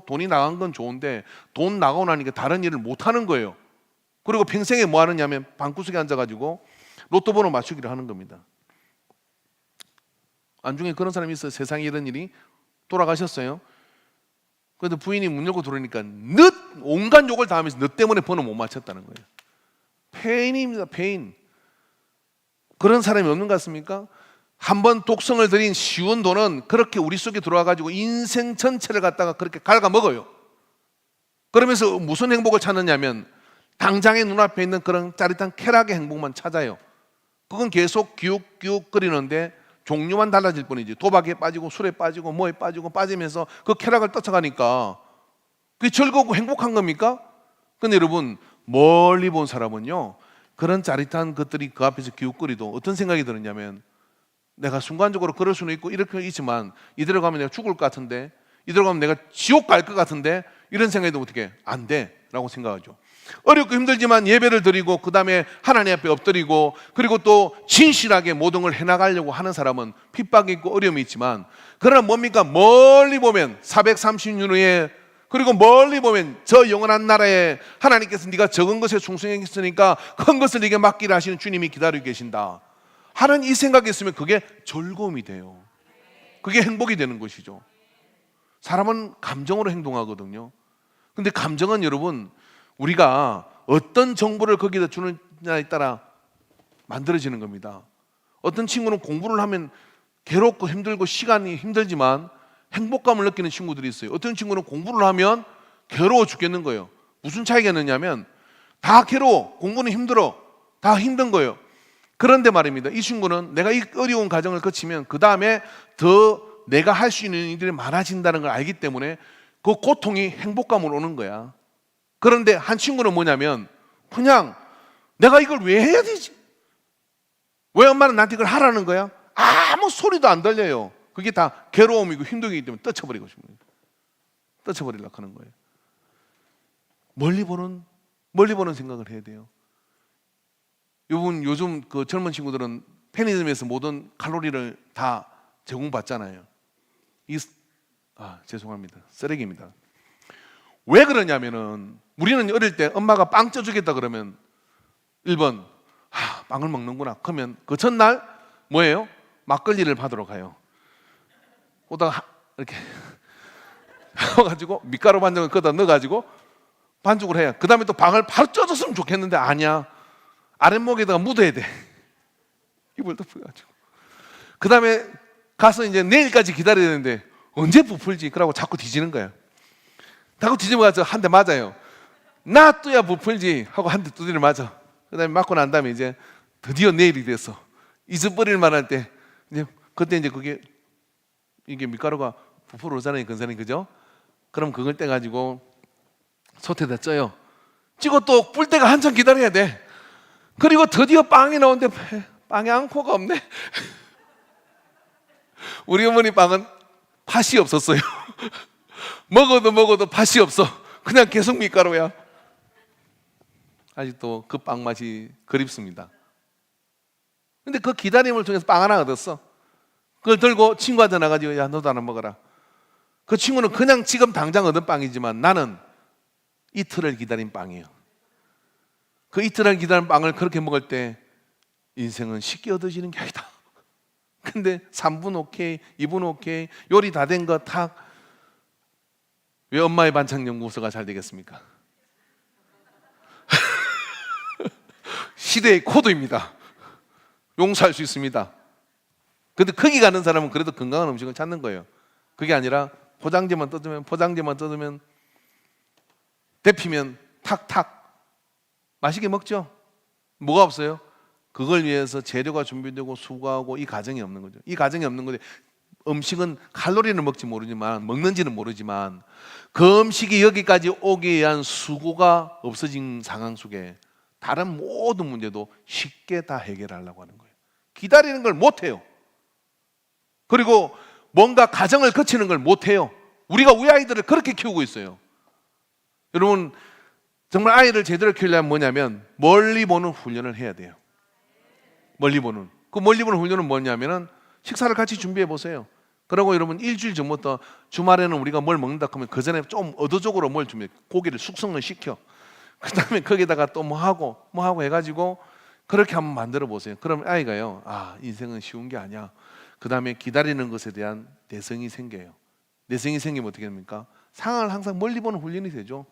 A: 돈이 나간 건 좋은데 돈 나가고 나니까 다른 일을 못하는 거예요. 그리고 평생에 뭐 하느냐면 방구석에 앉아가지고 로또 번호 맞추기를 하는 겁니다. 안중에 그런 사람이 있어요. 세상에 이런 일이 돌아가셨어요. 그런데 부인이 문 열고 들어오니까 온갖 욕을 다 하면서 너 때문에 번호 못 맞췄다는 거예요. 페인입니다. 페인. 그런 사람이 없는 것 같습니까? 한번 독성을 들인 쉬운 돈은 그렇게 우리 속에 들어와가지고 인생 전체를 갖다가 그렇게 갉아먹어요. 그러면서 무슨 행복을 찾느냐면 당장의 눈앞에 있는 그런 짜릿한 쾌락의 행복만 찾아요. 그건 계속 기웃기웃 거리는데 종류만 달라질 뿐이지 도박에 빠지고 술에 빠지고 뭐에 빠지고 빠지면서 그 쾌락을 쫓아가니까 그게 즐겁고 행복한 겁니까? 근데 여러분 멀리 본 사람은요 그런 짜릿한 것들이 그 앞에서 기웃거리도 어떤 생각이 드느냐면 내가 순간적으로 그럴 수는 있고 이렇게 있지만 이대로 가면 내가 죽을 것 같은데 이대로 가면 내가 지옥 갈 것 같은데 이런 생각이 들면 어떻게 안 돼 라고 생각하죠. 어렵고 힘들지만 예배를 드리고 그 다음에 하나님 앞에 엎드리고 그리고 또 진실하게 모든 걸 해나가려고 하는 사람은 핍박이 있고 어려움이 있지만 그러나 뭡니까? 멀리 보면 430년 후에 그리고 멀리 보면 저 영원한 나라에 하나님께서 네가 적은 것에 충성했으니까 큰 것을 네게 맡기라 하시는 주님이 기다리고 계신다 하는 이 생각이 있으면 그게 즐거움이 돼요. 그게 행복이 되는 것이죠. 사람은 감정으로 행동하거든요. 근데 감정은 여러분 우리가 어떤 정보를 거기다 주느냐에 따라 만들어지는 겁니다. 어떤 친구는 공부를 하면 괴롭고 힘들고 시간이 힘들지만 행복감을 느끼는 친구들이 있어요. 어떤 친구는 공부를 하면 괴로워 죽겠는 거예요. 무슨 차이가 있느냐면 다 괴로워, 공부는 힘들어, 다 힘든 거예요. 그런데 말입니다. 이 친구는 내가 이 어려운 과정을 거치면 그 다음에 더 내가 할 수 있는 일들이 많아진다는 걸 알기 때문에 그 고통이 행복감으로 오는 거야. 그런데 한 친구는 뭐냐면 그냥 내가 이걸 왜 해야 되지? 왜 엄마는 나한테 이걸 하라는 거야? 아무 소리도 안 들려요. 그게 다 괴로움이고 힘들기 때문에 떨쳐버리고 싶습니다. 떨쳐버리려고 하는 거예요. 멀리 보는 생각을 해야 돼요. 여러분 요즘 그 젊은 친구들은 편의점에서 모든 칼로리를 다 제공받잖아요. 죄송합니다. 쓰레기입니다. 왜 그러냐면은 우리는 어릴 때 엄마가 빵 쪄주겠다 그러면 1번 빵을 먹는구나. 그러면 그 전날 뭐예요? 막걸리를 받으러 가요. 오다가 이렇게 해가지고 밑가루 반죽을 거기다 넣어가지고 반죽을 해요. 그 다음에 또 빵을 바로 쪄줬으면 좋겠는데 아니야. 아랫목에다가 묻어야 돼. 이불 덮어가지고. 그 다음에 가서 이제 내일까지 기다려야 되는데 언제 부풀지? 그러고 자꾸 뒤지는 거예요. 자꾸 뒤집어가지고 한 대 맞아요. 놔둬야 부풀지 하고 한 대 두드려 맞아. 그 다음에 맞고 난 다음에 이제 드디어 내일이 됐어. 잊어버릴 만할 때 이제 그때 이제 이게 밀가루가 부풀어 오잖아요. 근사님 그죠? 그럼 그걸 떼가지고 솥에다 쪄요. 찌고 또 불 때가 한참 기다려야 돼. 그리고 드디어 빵이 나오는데 빵에 앙코가 없네. 우리 어머니 빵은 팥이 없었어요. 먹어도 팥이 없어. 그냥 계속 밀가루야. 아직도 그 빵 맛이 그립습니다. 근데 그 기다림을 통해서 빵 하나 얻었어. 그걸 들고 친구한테 나가지고 야 너도 하나 먹어라. 그 친구는 그냥 지금 당장 얻은 빵이지만 나는 이틀을 기다린 빵이에요. 그 이틀을 기다린 빵을 그렇게 먹을 때 인생은 쉽게 얻어지는 게 아니다. 근데 3분 오케이, 2분 오케이, 요리 다 된 거 다 왜 엄마의 반찬 연구소가 잘 되겠습니까? 시대의 코드입니다. 용서할 수 있습니다. 근데 거기 가는 사람은 그래도 건강한 음식을 찾는 거예요. 그게 아니라 포장재만 뜯으면 데피면 탁탁 맛있게 먹죠. 뭐가 없어요? 그걸 위해서 재료가 준비되고 수고하고 이 과정이 없는 거죠. 이 과정이 없는 건데 음식은 칼로리는 먹는지는 모르지만 그 음식이 여기까지 오기 위한 수고가 없어진 상황 속에 다른 모든 문제도 쉽게 다 해결하려고 하는 거예요. 기다리는 걸 못해요. 그리고 뭔가 과정을 거치는 걸 못해요. 우리가 우리 아이들을 그렇게 키우고 있어요. 여러분, 정말 아이를 제대로 키우려면 뭐냐면 멀리 보는 훈련을 해야 돼요. 멀리 보는. 그 멀리 보는 훈련은 뭐냐면은 식사를 같이 준비해 보세요. 그리고 여러분 일주일 전부터 주말에는 우리가 뭘 먹는다 하면 그 전에 좀 의도적으로 뭘 준비해. 고기를 숙성을 시켜. 그 다음에 거기다가 또 뭐 하고 해가지고 그렇게 한번 만들어 보세요. 그럼 아이가요, 아, 인생은 쉬운 게 아니야. 그 다음에 기다리는 것에 대한 내성이 생겨요. 내성이 생기면 어떻게 됩니까? 상황을 항상 멀리 보는 훈련이 되죠.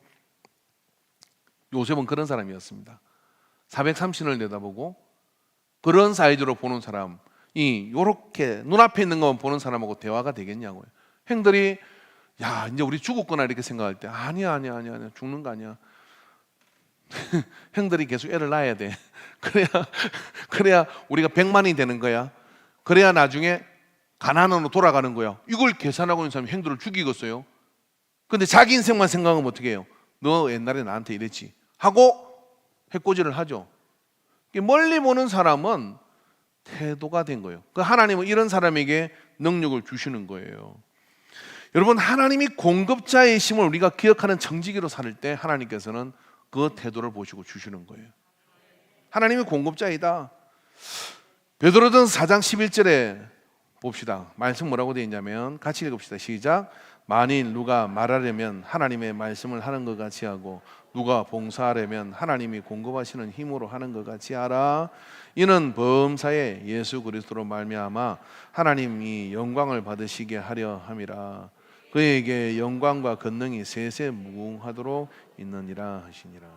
A: 요셉은 그런 사람이었습니다. 430년을 내다보고 그런 사이즈로 보는 사람이 이렇게 눈앞에 있는 것만 보는 사람하고 대화가 되겠냐고요. 형들이 야, 이제 우리 죽었구나 이렇게 생각할 때 아니야 죽는 거 아니야. 형들이 계속 애를 낳아야 돼. 그래야 우리가 100만이 되는 거야. 그래야 나중에 가나안으로 돌아가는 거야. 이걸 계산하고 있는 사람이 형들을 죽이겠어요. 근데 자기 인생만 생각하면 어떻게 해요? 너 옛날에 나한테 이랬지 하고 해코지를 하죠. 멀리 보는 사람은 태도가 된 거예요. 그 하나님은 이런 사람에게 능력을 주시는 거예요. 여러분, 하나님이 공급자의 힘을 우리가 기억하는 정직으로 살 때 하나님께서는 그 태도를 보시고 주시는 거예요. 하나님이 공급자이다. 베드로전서 4장 11절에 봅시다. 말씀 뭐라고 되어 있냐면 같이 읽읍시다. 시작. 만일 누가 말하려면 하나님의 말씀을 하는 것 같이 하고 누가 봉사하려면 하나님이 공급하시는 힘으로 하는 것 같이 하라. 이는 범사에 예수 그리스도로 말미암아 하나님이 영광을 받으시게 하려 함이라. 그에게 영광과 권능이 세세 무궁하도록 있느니라 하시니라.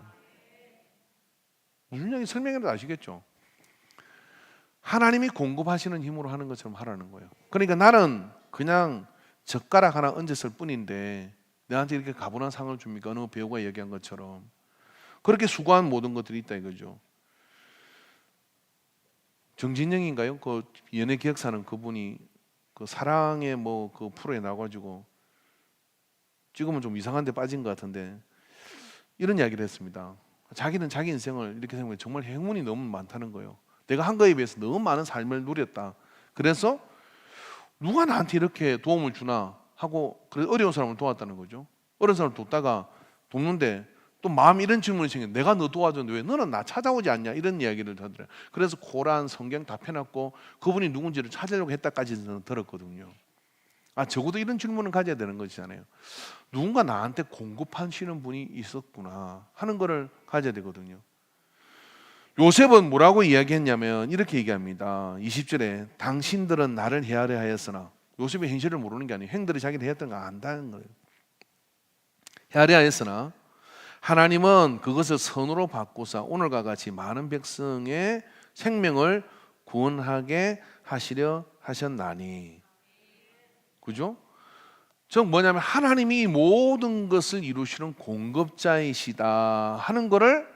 A: 무슨 얘기 설명해도 아시겠죠? 하나님이 공급하시는 힘으로 하는 것처럼 하라는 거예요. 그러니까 나는 그냥 젓가락 하나 얹었을 뿐인데 내한테 이렇게 가분한 상을 줍니까? 어느 배우가 얘기한 것처럼 그렇게 수고한 모든 것들이 있다 이거죠. 정진영인가요? 그 연예 기획사는 그분이 그 사랑의 뭐 그 프로에 나와가지고 지금은 좀 이상한 데 빠진 것 같은데 이런 이야기를 했습니다. 자기는 자기 인생을 이렇게 생각해 정말 행운이 너무 많다는 거예요. 내가 한 거에 비해서 너무 많은 삶을 누렸다. 그래서 누가 나한테 이렇게 도움을 주나 하고 그래서 어려운 사람을 도왔다는 거죠. 어려운 사람을 돕다가 돕는데 또 마음이 이런 질문이 생겨요. 내가 너 도와줬는데 왜 너는 나 찾아오지 않냐 이런 이야기를 하더래요. 그래서 고란 성경 다 펴놨고 그분이 누군지를 찾으려고 했다까지 저는 들었거든요. 아, 적어도 이런 질문은 가져야 되는 것이잖아요. 누군가 나한테 공급하시는 분이 있었구나 하는 거를 가져야 되거든요. 요셉은 뭐라고 이야기했냐면 이렇게 얘기합니다. 20절에 당신들은 나를 헤아려 하였으나 요셉의 현실을 모르는 게 아니에요. 형들이 자기를 헤았던 거 안다는 거예요. 헤아려 하였으나 하나님은 그것을 선으로 바꾸사 오늘과 같이 많은 백성의 생명을 구원하게 하시려 하셨나니. 그죠? 즉 뭐냐면 하나님이 모든 것을 이루시는 공급자이시다 하는 거를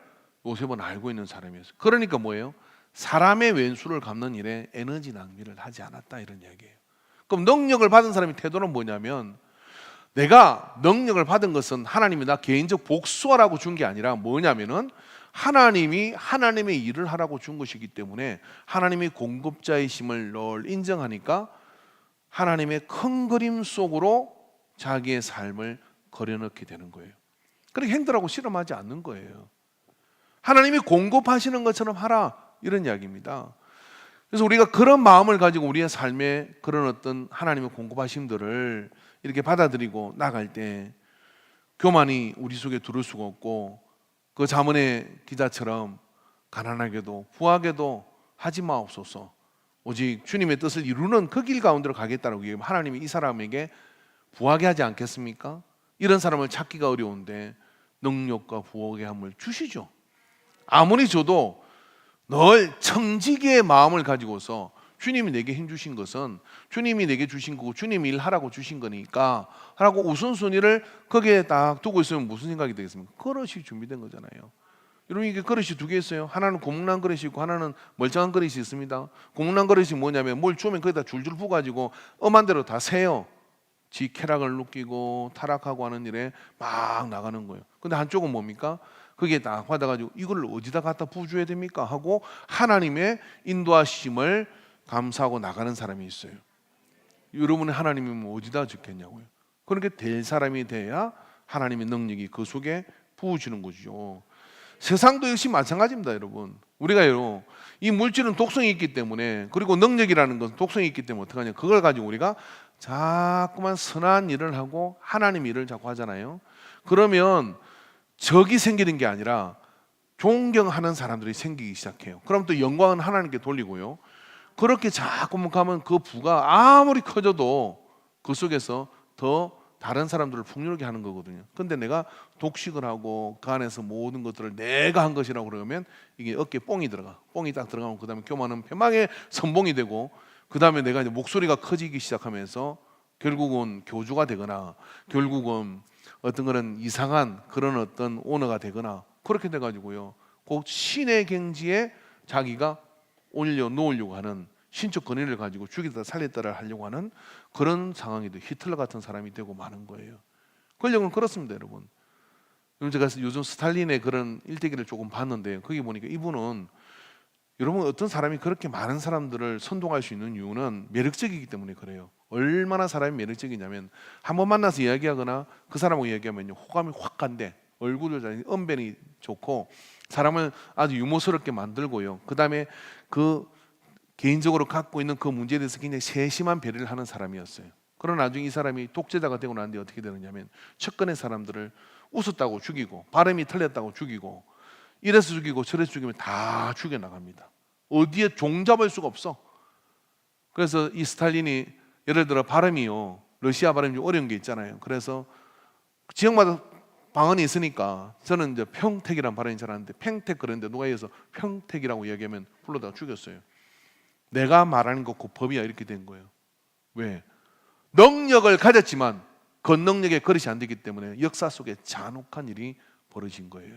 A: 요셉은 알고 있는 사람이었어요. 그러니까 뭐예요? 사람의 왼수를 갚는 일에 에너지 낭비를 하지 않았다 이런 이야기예요. 그럼 능력을 받은 사람의 태도는 뭐냐면 내가 능력을 받은 것은 하나님이 나 개인적 복수하라고 준 게 아니라 뭐냐면은 하나님이 하나님의 일을 하라고 준 것이기 때문에 하나님이 공급자이심을 늘 인정하니까 하나님의 큰 그림 속으로 자기의 삶을 걸어넣게 되는 거예요. 그렇게 행들하고 실험하지 않는 거예요. 하나님이 공급하시는 것처럼 하라 이런 이야기입니다. 그래서 우리가 그런 마음을 가지고 우리의 삶에 그런 어떤 하나님의 공급하심들을 이렇게 받아들이고 나갈 때 교만이 우리 속에 들을 수가 없고 그 자문의 기자처럼 가난하게도 부하게도 하지 마옵소서 오직 주님의 뜻을 이루는 그 길 가운데로 가겠다라고 얘기하면 하나님이 이 사람에게 부하게 하지 않겠습니까? 이런 사람을 찾기가 어려운데 능력과 부하게 함을 주시죠. 아무리 줘도 늘 청지기의 마음을 가지고서 주님이 내게 힘 주신 것은 주님이 내게 주신 거고 주님이 일하라고 주신 거니까 하라고 우선순위를 거기에 딱 두고 있으면 무슨 생각이 되겠습니까? 그릇이 준비된 거잖아요. 여러분 이게 그릇이 두 개 있어요. 하나는 고목난 그릇이 있고 하나는 멀쩡한 그릇이 있습니다. 고목난 그릇이 뭐냐면 뭘 주면 거기다 줄줄 부어가지고 엄한 대로 다 세요. 지 쾌락을 느끼고 타락하고 하는 일에 막 나가는 거예요. 근데 한쪽은 뭡니까? 그게 딱 받아가지고 이걸 어디다 갖다 부어줘야 됩니까? 하고 하나님의 인도하심을 감사하고 나가는 사람이 있어요. 여러분의 하나님이면 어디다 짓겠냐고요. 그렇게 될 사람이 돼야 하나님의 능력이 그 속에 부어지는 거죠. 세상도 역시 마찬가지입니다, 여러분. 우리가요, 이 물질은 독성이 있기 때문에, 그리고 능력이라는 것은 독성이 있기 때문에 어떡하냐? 그걸 가지고 우리가 자꾸만 선한 일을 하고 하나님 일을 자꾸 하잖아요. 그러면 적이 생기는 게 아니라 존경하는 사람들이 생기기 시작해요. 그럼 또 영광은 하나님께 돌리고요. 그렇게 자꾸만 가면 그 부가 아무리 커져도 그 속에서 더 다른 사람들을 풍요롭게 하는 거거든요. 근데 내가 독식을 하고 그 안에서 모든 것들을 내가 한 것이라고 그러면 이게 어깨에 뽕이 들어가. 뽕이 딱 들어가면 그 다음에 교만은 패망의 선봉이 되고, 그 다음에 내가 이제 목소리가 커지기 시작하면서 결국은 교주가 되거나, 결국은 어떤 그런 이상한 그런 어떤 오너가 되거나, 그렇게 돼가지고요, 그 신의 경지에 자기가 올려놓으려고 하는, 신적 권위를 가지고 죽이다 살렸다를 하려고 하는 그런 상황이 돼. 히틀러 같은 사람이 되고 마는 거예요. 권력은 그렇습니다, 여러분. 제가 요즘 스탈린의 그런 일대기를 조금 봤는데, 거기 보니까 이분은, 여러분 어떤 사람이 그렇게 많은 사람들을 선동할 수 있는 이유는 매력적이기 때문에 그래요. 얼마나 사람이 매력적이냐면, 한번 만나서 이야기하거나 그 사람하고 이야기하면 호감이 확 간대. 얼굴도 잘, 언변이 좋고 사람을 아주 유머스럽게 만들고요. 그 다음에 그 개인적으로 갖고 있는 그 문제에 대해서 굉장히 세심한 배려를 하는 사람이었어요. 그러나 나중에 이 사람이 독재자가 되고 난 뒤에 어떻게 되느냐면, 측근의 사람들을 웃었다고 죽이고, 발음이 틀렸다고 죽이고, 이래서 죽이고 저래서 죽이면 다 죽여나갑니다. 어디에 종잡을 수가 없어. 그래서 이 스탈린이 예를 들어 발음이요, 러시아 발음이 좀 어려운 게 있잖아요. 그래서 지역마다 방언이 있으니까, 저는 이제 평택이라는 발음이 잘 아는데 평택 그랬는데 누가 해서 평택이라고 이야기하면 불러다가 죽였어요. 내가 말하는 거 그 법이야, 이렇게 된 거예요. 왜? 능력을 가졌지만 그 능력의 그릇이 안 되기 때문에 역사 속에 잔혹한 일이 벌어진 거예요.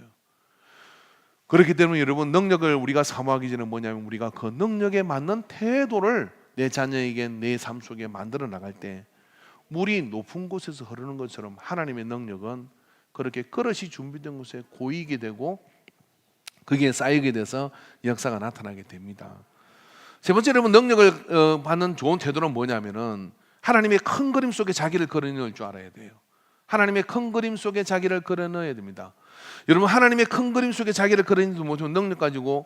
A: 그렇기 때문에 여러분, 능력을 우리가 사모하기 전에 뭐냐면, 우리가 그 능력에 맞는 태도를 내 자녀에게, 내 삶 속에 만들어 나갈 때, 물이 높은 곳에서 흐르는 것처럼 하나님의 능력은 그렇게 그릇이 준비된 곳에 고이게 되고, 그게 쌓이게 돼서 역사가 나타나게 됩니다. 세 번째, 여러분, 능력을 받는 좋은 태도는 뭐냐면은, 하나님의 큰 그림 속에 자기를 걸어넣을 줄 알아야 돼요. 하나님의 큰 그림 속에 자기를 걸어넣어야 됩니다. 여러분, 하나님의 큰 그림 속에 자기를 걸어넣는 뭐죠? 능력 가지고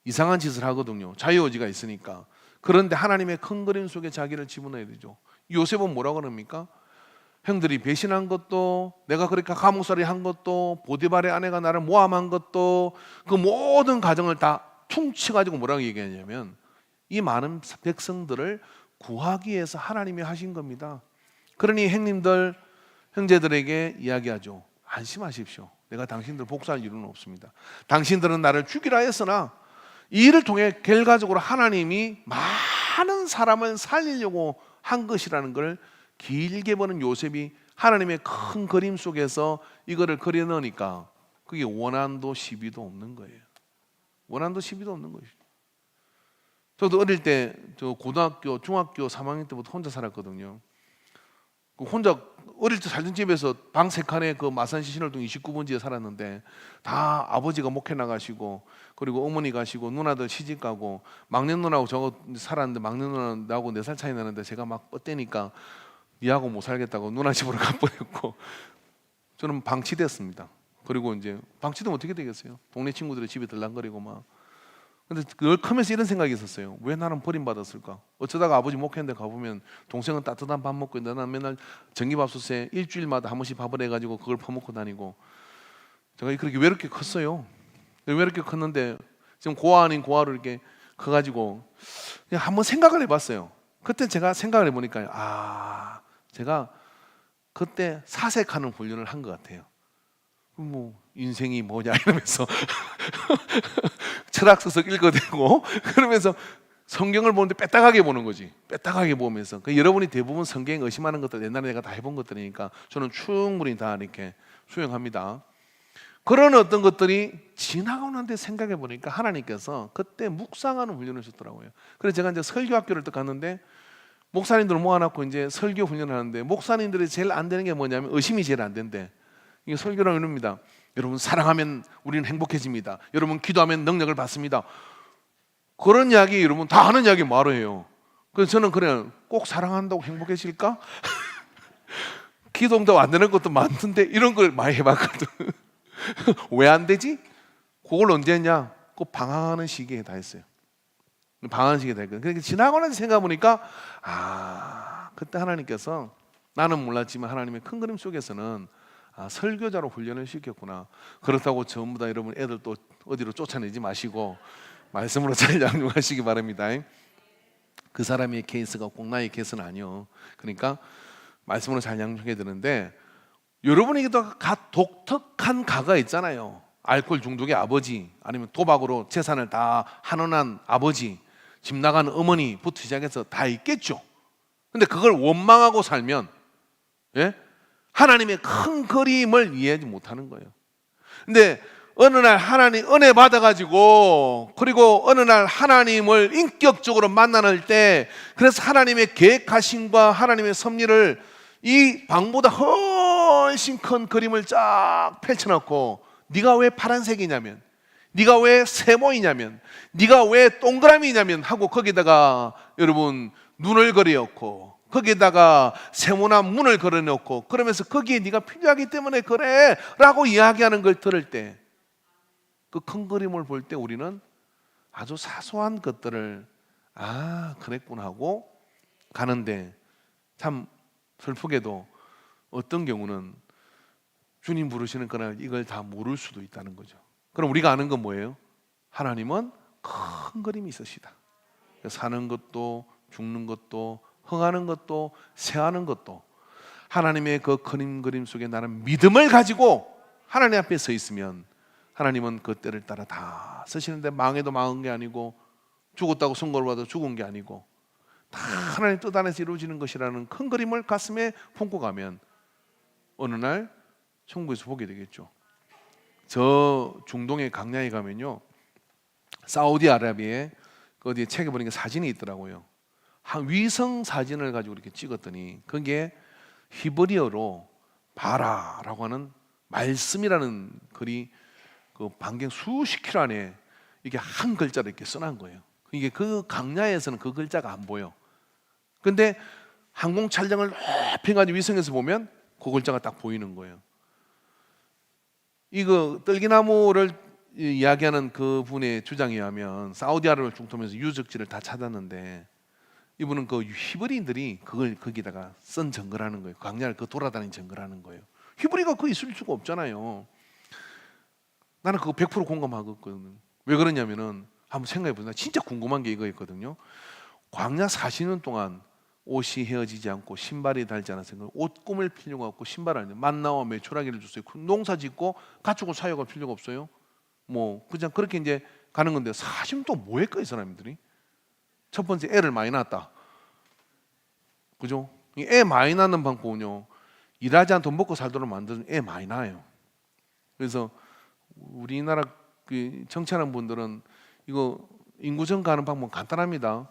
A: 이상한 짓을 하거든요. 자유의지가 있으니까. 그런데 하나님의 큰 그림 속에 자기를 집어넣어야 되죠. 요셉은 뭐라고 그럽니까? 형들이 배신한 것도, 내가 그렇게 감옥살이 한 것도, 보디발의 아내가 나를 모함한 것도, 그 모든 가정을 다 퉁쳐가지고 뭐라고 얘기하냐면, 이 많은 백성들을 구하기 위해서 하나님이 하신 겁니다. 그러니 형님들, 형제들에게 이야기하죠. 안심하십시오. 내가 당신들 복수할 이유는 없습니다. 당신들은 나를 죽이라 했으나 이 일을 통해 결과적으로 하나님이 많은 사람을 살리려고 한 것이라는 걸 길게 보는 요셉이 하나님의 큰 그림 속에서 이거를 그려 넣으니까 그게 원한도 시비도 없는 거예요. 원한도 시비도 없는 것이죠. 저도 어릴 때 저 고등학교, 중학교 3학년 때부터 혼자 살았거든요. 혼자 어릴 때 살던 집에서 방 3칸에 그 마산시 신월동 29번지에 살았는데, 다 아버지가 목회 나가시고, 그리고 어머니 가시고, 누나들 시집 가고, 막내 누나하고 저 살았는데, 막내 누나 나하고 4살 차이 나는데 제가 막 뻗대니까 니하고 못 살겠다고 누나 집으로 가버렸고, 저는 방치됐습니다. 그리고 이제 방치되면 어떻게 되겠어요? 동네 친구들의 집에 들락거리고 막. 근데 늘 크면서 이런 생각이 있었어요. 왜 나는 버림받았을까? 어쩌다가 아버지 목회인데 가보면 동생은 따뜻한 밥 먹고 있는데 나는 맨날 전기밥솥에 일주일마다 한 번씩 밥을 해가지고 그걸 퍼먹고 다니고, 제가 그렇게 외롭게 컸어요. 외롭게 컸는데 지금 고아 아닌 고아로 이렇게 커가지고 그냥 한번 생각을 해봤어요. 그때 제가 생각을 해보니까 제가 그때 사색하는 훈련을 한 것 같아요. 뭐 인생이 뭐냐 이러면서 철학 서적 읽어대고, 그러면서 성경을 보는데 빼딱하게 보는 거지. 빼딱하게 보면서. 여러분이 대부분 성경 의심하는 것들 옛날에 내가 다 해본 것들이니까 저는 충분히 다 이렇게 수용합니다. 그런 어떤 것들이 지나고 난데 생각해 보니까 하나님께서 그때 묵상하는 훈련을 주더라고요. 그래서 제가 이제 설교학교를 또 갔는데 목사님들을 모아놓고 이제 설교 훈련을 하는데 목사님들이 제일 안 되는 게 뭐냐면 의심이 제일 안 된대. 이게 설교라고 이럽니다. 여러분 사랑하면 우리는 행복해집니다. 여러분 기도하면 능력을 받습니다. 그런 이야기 여러분 다 하는 이야기 뭐하러 해요? 그래서 저는 그냥 꼭 사랑한다고 행복해질까? 기도응답 안 되는 것도 많던데 이런 걸 많이 해봤거든. 왜 안 되지? 그걸 언제 했냐? 그 방황하는 시기에 다 했어요. 방황하는 시기에 다 했거든. 그러니까 지나고 나서 생각해보니까 그때 하나님께서 나는 몰랐지만 하나님의 큰 그림 속에서는 설교자로 훈련을 시켰구나. 그렇다고 전부 다 여러분 애들 또 어디로 쫓아내지 마시고 말씀으로 잘 양육하시기 바랍니다. 그 사람의 케이스가 꼭 나의 케이스는 아니요. 그러니까 말씀으로 잘 양육해야 되는데 여러분에게도 독특한 가가 있잖아요. 알코올 중독의 아버지, 아니면 도박으로 재산을 다 한원한 아버지, 집 나간 어머니부터 시작해서 다 있겠죠. 근데 그걸 원망하고 살면 하나님의 큰 그림을 이해하지 못하는 거예요. 근데 어느 날 하나님 은혜 받아가지고 그리고 어느 날 하나님을 인격적으로 만나는 때 그래서 하나님의 계획하심과 하나님의 섭리를 이 방보다 훨씬 큰 그림을 쫙 펼쳐놓고 네가 왜 파란색이냐면 네가 왜 세모이냐면 네가 왜 동그라미냐면 하고 거기다가 여러분 눈을 그려놓고 거기에다가 세모나 문을 걸어놓고 그러면서 거기에 네가 필요하기 때문에 그래 라고 이야기하는 걸 들을 때 그 큰 그림을 볼 때 우리는 아주 사소한 것들을 그랬구나 하고 가는데 참 슬프게도 어떤 경우는 주님 부르시는 그날 이걸 다 모를 수도 있다는 거죠. 그럼 우리가 아는 건 뭐예요? 하나님은 큰 그림이 있으시다. 사는 것도 죽는 것도 흥하는 것도 새하는 것도 하나님의 그 큰 그림 속에 나는 믿음을 가지고 하나님 앞에 서 있으면 하나님은 그 때를 따라 다 쓰시는데 망해도 망한 게 아니고 죽었다고 선고를 받아 죽은 게 아니고 다 하나님 뜻 안에서 이루어지는 것이라는 큰 그림을 가슴에 품고 가면 어느 날 천국에서 보게 되겠죠. 저 중동의 강야에 가면요 사우디아라비아에 어디에 책에 보니까 사진이 있더라고요. 한 위성 사진을 가지고 이렇게 찍었더니 그게 히브리어로 바라라고 하는 말씀이라는 글이 그 반경 수십 킬로 안에 이게 한 글자로 이렇게 써놓은 거예요. 이게 그 강야에서는 그 글자가 안 보여. 근데 항공 촬영을 높이 가지고 위성에서 보면 그 글자가 딱 보이는 거예요. 이거 떨기나무를 이야기하는 그 분의 주장에 의하면 사우디아라비아를 중심해서 유적지를 다 찾았는데 이분은 그 히브리인들이 그걸 거기다가 쓴 증거라는 거예요. 강야를 그 돌아다니는 증거라는 거예요. 히브리가 그 있을 수가 없잖아요. 나는 그거 100% 공감하거든요. 왜 그러냐면은 한번 생각해 보세요. 진짜 궁금한 게 이거 있거든요. 광야 40년 동안 옷이 헤어지지 않고 신발이 닳지 않았어요. 옷 꾸밀 필요가 없고 신발 안 해요. 만나와 메추라기를 줬어요. 농사 짓고 가축을 사육할 필요가 없어요. 뭐 그냥 그렇게 이제 가는 건데 40년 동안 뭐 했까 이 사람들이? 첫 번째 애를 많이 낳았다. 그죠? 애 많이 낳는 방법은요. 일하지 않아 돈 먹고 살도록 만드는 애 많이 낳아요. 그래서 우리나라 그 정치하는 분들은 이거 인구정 가는 방법은 간단합니다.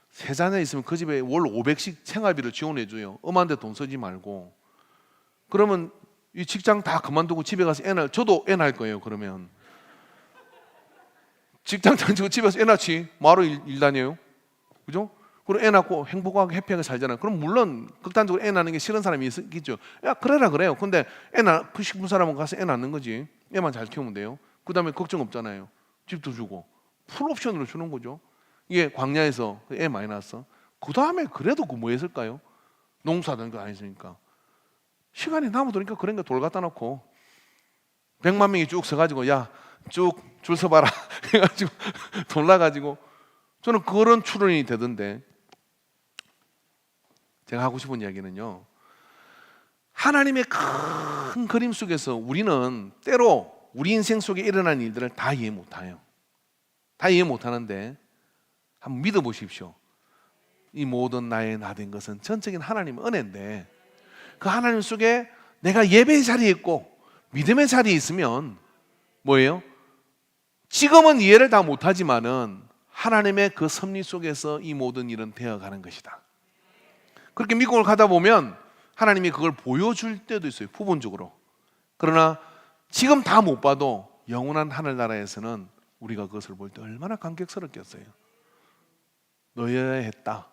A: 세 자녀 있으면 그 집에 월 500씩 생활비를 지원해 줘요. 엄한데 돈 쓰지 말고. 그러면 이 직장 다 그만두고 집에 가서 저도 애 낳을 거예요. 그러면 직장 다니고 집에서 애 낳지 뭐하러 일 다녀요? 그죠? 그리고 애 낳고 행복하게 해피하게 살잖아요. 그럼 물론 극단적으로 애 낳는 게 싫은 사람이 있겠죠. 야 그래라 그래요. 근데 애 낳고 싶은 사람은 가서 애 낳는 거지. 애만 잘 키우면 돼요. 그 다음에 걱정 없잖아요. 집도 주고 풀옵션으로 주는 거죠. 이게 광야에서 애 많이 낳았어. 그 다음에 그래도 그 뭐 했을까요? 농사하던 거 아니니까 시간이 남아도니까 그러니까 돌 갖다 놓고 100만 명이 쭉 서가지고 야 쭉 줄 서봐라 해가지고 돌라가지고 저는 그런 추론이 되던데 제가 하고 싶은 이야기는요. 하나님의 큰 그림 속에서 우리는 때로 우리 인생 속에 일어난 일들을 다 이해 못해요. 다 이해 못하는데 한번 믿어보십시오. 이 모든 나의 나 된 것은 전적인 하나님의 은혜인데 그 하나님 속에 내가 예배의 자리에 있고 믿음의 자리에 있으면 뭐예요? 지금은 이해를 다 못하지만은 하나님의 그 섭리 속에서 이 모든 일은 되어가는 것이다. 그렇게 미국을 가다 보면 하나님이 그걸 보여줄 때도 있어요, 부분적으로. 그러나 지금 다 못 봐도 영원한 하늘나라에서는 우리가 그것을 볼 때 얼마나 감격스럽겠어요. 너여야 했다.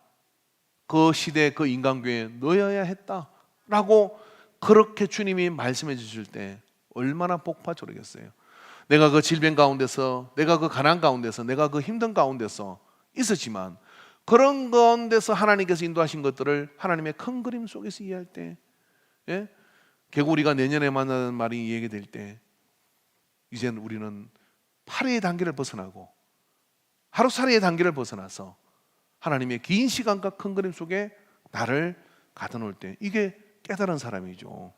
A: 그 시대 그 인간교회에 너여야 했다 라고 그렇게 주님이 말씀해 주실 때 얼마나 복파적이겠어요. 내가 그 질병 가운데서, 내가 그 가난 가운데서, 내가 그 힘든 가운데서 있었지만 그런 가운데서 하나님께서 인도하신 것들을 하나님의 큰 그림 속에서 이해할 때, 예? 결국 우리가 내년에 만나는 말이 얘기될 때 이제는 우리는 파리의 단계를 벗어나고 하루살이의 단계를 벗어나서 하나님의 긴 시간과 큰 그림 속에 나를 가둬 놓을 때 이게 깨달은 사람이죠.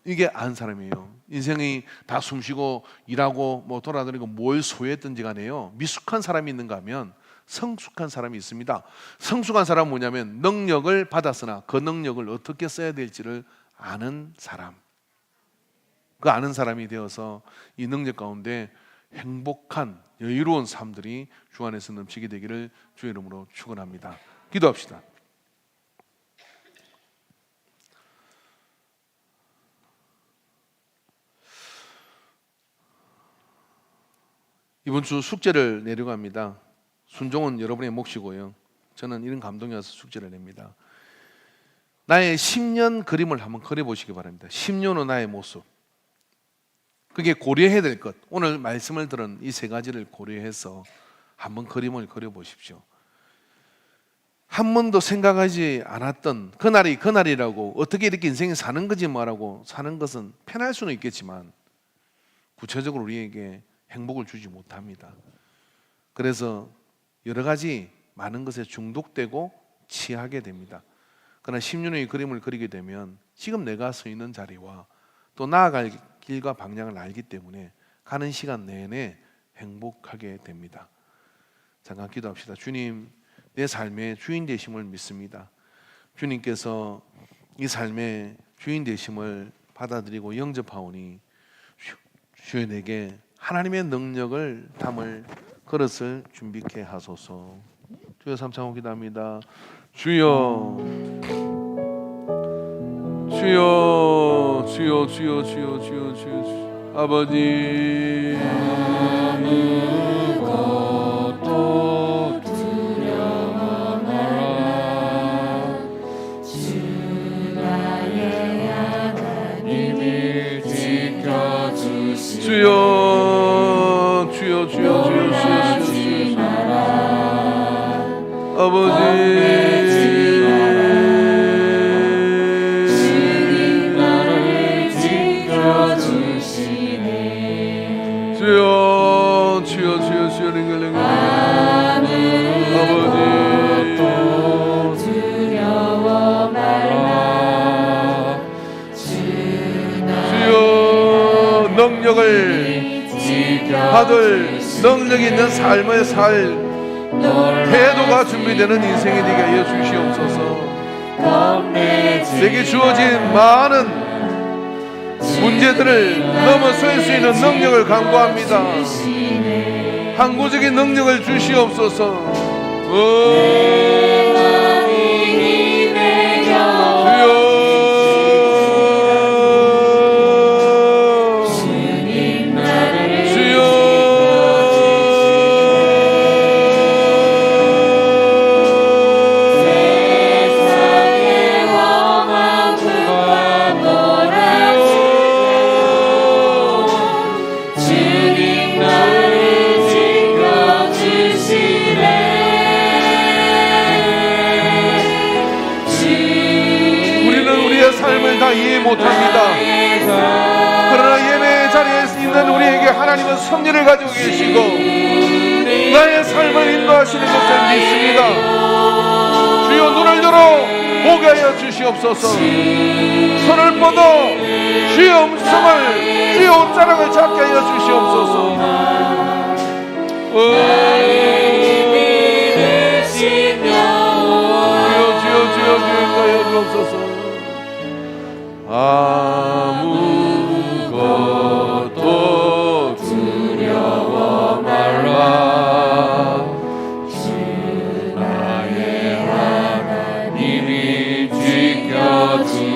A: 이게 안 사람이에요. 인생이 다 숨쉬고 일하고 뭐 돌아다니고 뭘 소유했든지 간에요, 미숙한 사람이 있는가 하면 성숙한 사람이 있습니다. 성숙한 사람은 뭐냐면 능력을 받았으나 그 능력을 어떻게 써야 될지를 아는 사람. 그 아는 사람이 되어서 이 능력 가운데 행복한 여유로운 삶들이 주 안에서 넘치게 되기를 주의 이름으로 축원합니다. 기도합시다. 이번 주 숙제를 내려고 합니다. 순종은 여러분의 몫이고요. 저는 이런 감동이 와서 숙제를 냅니다. 나의 10년 그림을 한번 그려보시기 바랍니다. 10년 후 나의 모습. 그게 고려해야 될 것. 오늘 말씀을 들은 이 세 가지를 고려해서 한번 그림을 그려보십시오. 한 번도 생각하지 않았던 그날이 그날이라고, 어떻게 이렇게 인생이 사는 거지 뭐라고 사는 것은 편할 수는 있겠지만 구체적으로 우리에게 행복을 주지 못합니다. 그래서 여러 가지 많은 것에 중독되고 취하게 됩니다. 그러나 10년의 그림을 그리게 되면 지금 내가 서 있는 자리와 또 나아갈 길과 방향을 알기 때문에 가는 시간 내내 행복하게 됩니다. 잠깐 기도합시다. 주님, 내 삶의 주인 되심을 믿습니다. 주님께서 이 삶의 주인 되심을 받아들이고 영접하오니 주여 내게 하나님의 능력을 담을 그릇을 준비케 하소서. 주여 삼창호 기도합니다. 주여 주여 주여 주여 주여 주여 주여 아버지 아무것도 두려워 마라. 주 나의 하나님이 지켜주시오. 주여 주여 주여 주여 주여 주여 아버지 주여 주여 주여 주여 링글링글 아버지 두려워 말라. 주여 능력을 받을 능력 있는 삶을 살 태도가 준비되는 인생이 되게 하여 주시옵소서. 내게 주어진 많은 문제들을 넘어설 수 있는 능력을 간구합니다. 항구적인 능력을 주시옵소서. 삶을 다 이해 못합니다. 그러나 예배의 자리에 있는 우리에게 하나님은 섭리를 가지고 계시고 나의 삶을 인도하시는 것을 믿습니다. 주여 눈을 열어 보게 하여 주시옵소서. 손을 뻗어 주의 음성을, 주의 옷자락을 잡게 하여 주시옵소서. 주여 주여 하여 주옵소서. 아무것도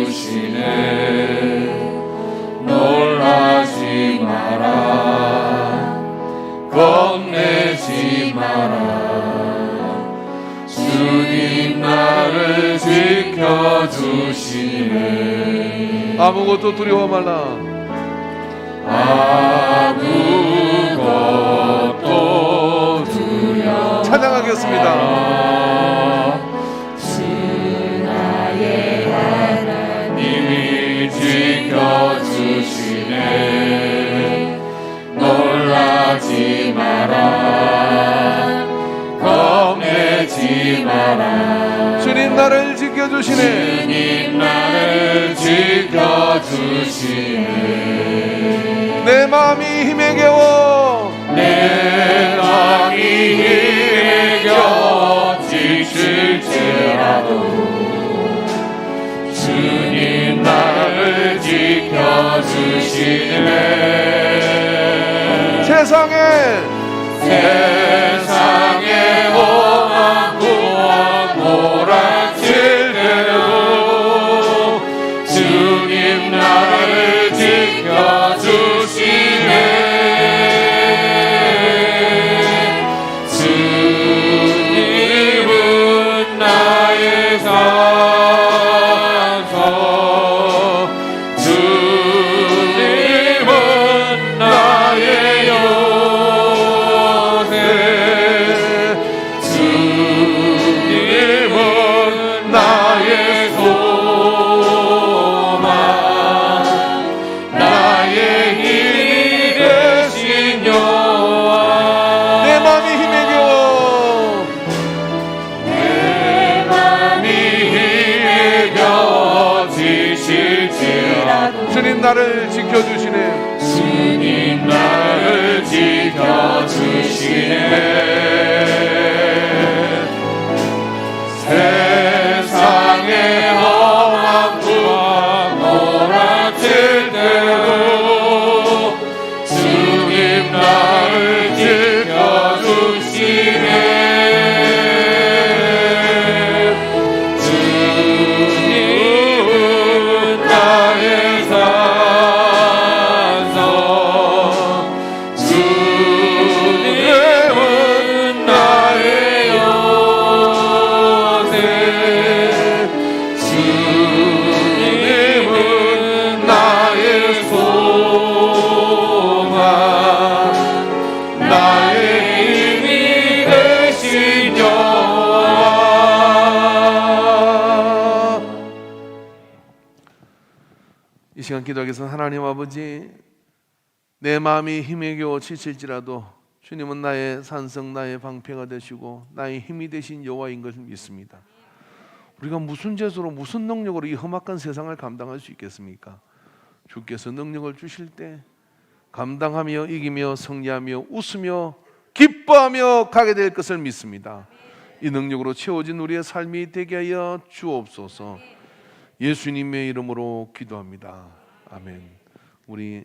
B: 지켜주시네. 놀라지 마라, 겁내지 마라. 주님 나를 지켜주시네.
A: 아무것도 두려워 말라.
B: 아무것도 두려워
A: 찬양하겠습니다.
B: 주 나의 하나님이 지켜주시네. 놀라지 마라, 겁내지 마라.
A: 주님 나를 지켜주시네.
B: 주님 나를 지켜주시네.
A: 내 마음이 힘에 겨워,
B: 내 마음이 힘에 겨워 지칠지라도 주님 나를 지켜주시네. 세상에 험한 몰아칠 때도 주님 나를 지켜주시네. 주님은 나의 산성, 주님은 나의 요새, 주님은 나의 소망, 나의 힘이 되신 여호와.
A: 내 마음이 힘에 겨워,
B: 내 맘이 힘에 겨워 지칠지라도
A: 주님 나를 지켜주시네.
B: 주님 나를 지켜주시네. 세상에 험한 구원 몰아칠 때도 주님 나를 지켜주시네. 주님은 나의 산성, 주님은 나의 요새, 주님은 나의 소망, 나의 힘이 되신 여호와.
A: 이 시간 기도하겠습니다. 하나님 아버지, 내 마음이 힘에 겨워 지칠지라도 주님은 나의 산성, 나의 방패가 되시고 나의 힘이 되신 여호와인 것을 믿습니다. 우리가 무슨 죄수로 무슨 능력으로 이 험악한 세상을 감당할 수 있겠습니까? 주께서 능력을 주실 때 감당하며 이기며 승리하며 웃으며 기뻐하며 가게 될 것을 믿습니다. 이 능력으로 채워진 우리의 삶이 되게 하여 주옵소서. 예수님의 이름으로 기도합니다. 아멘. 우리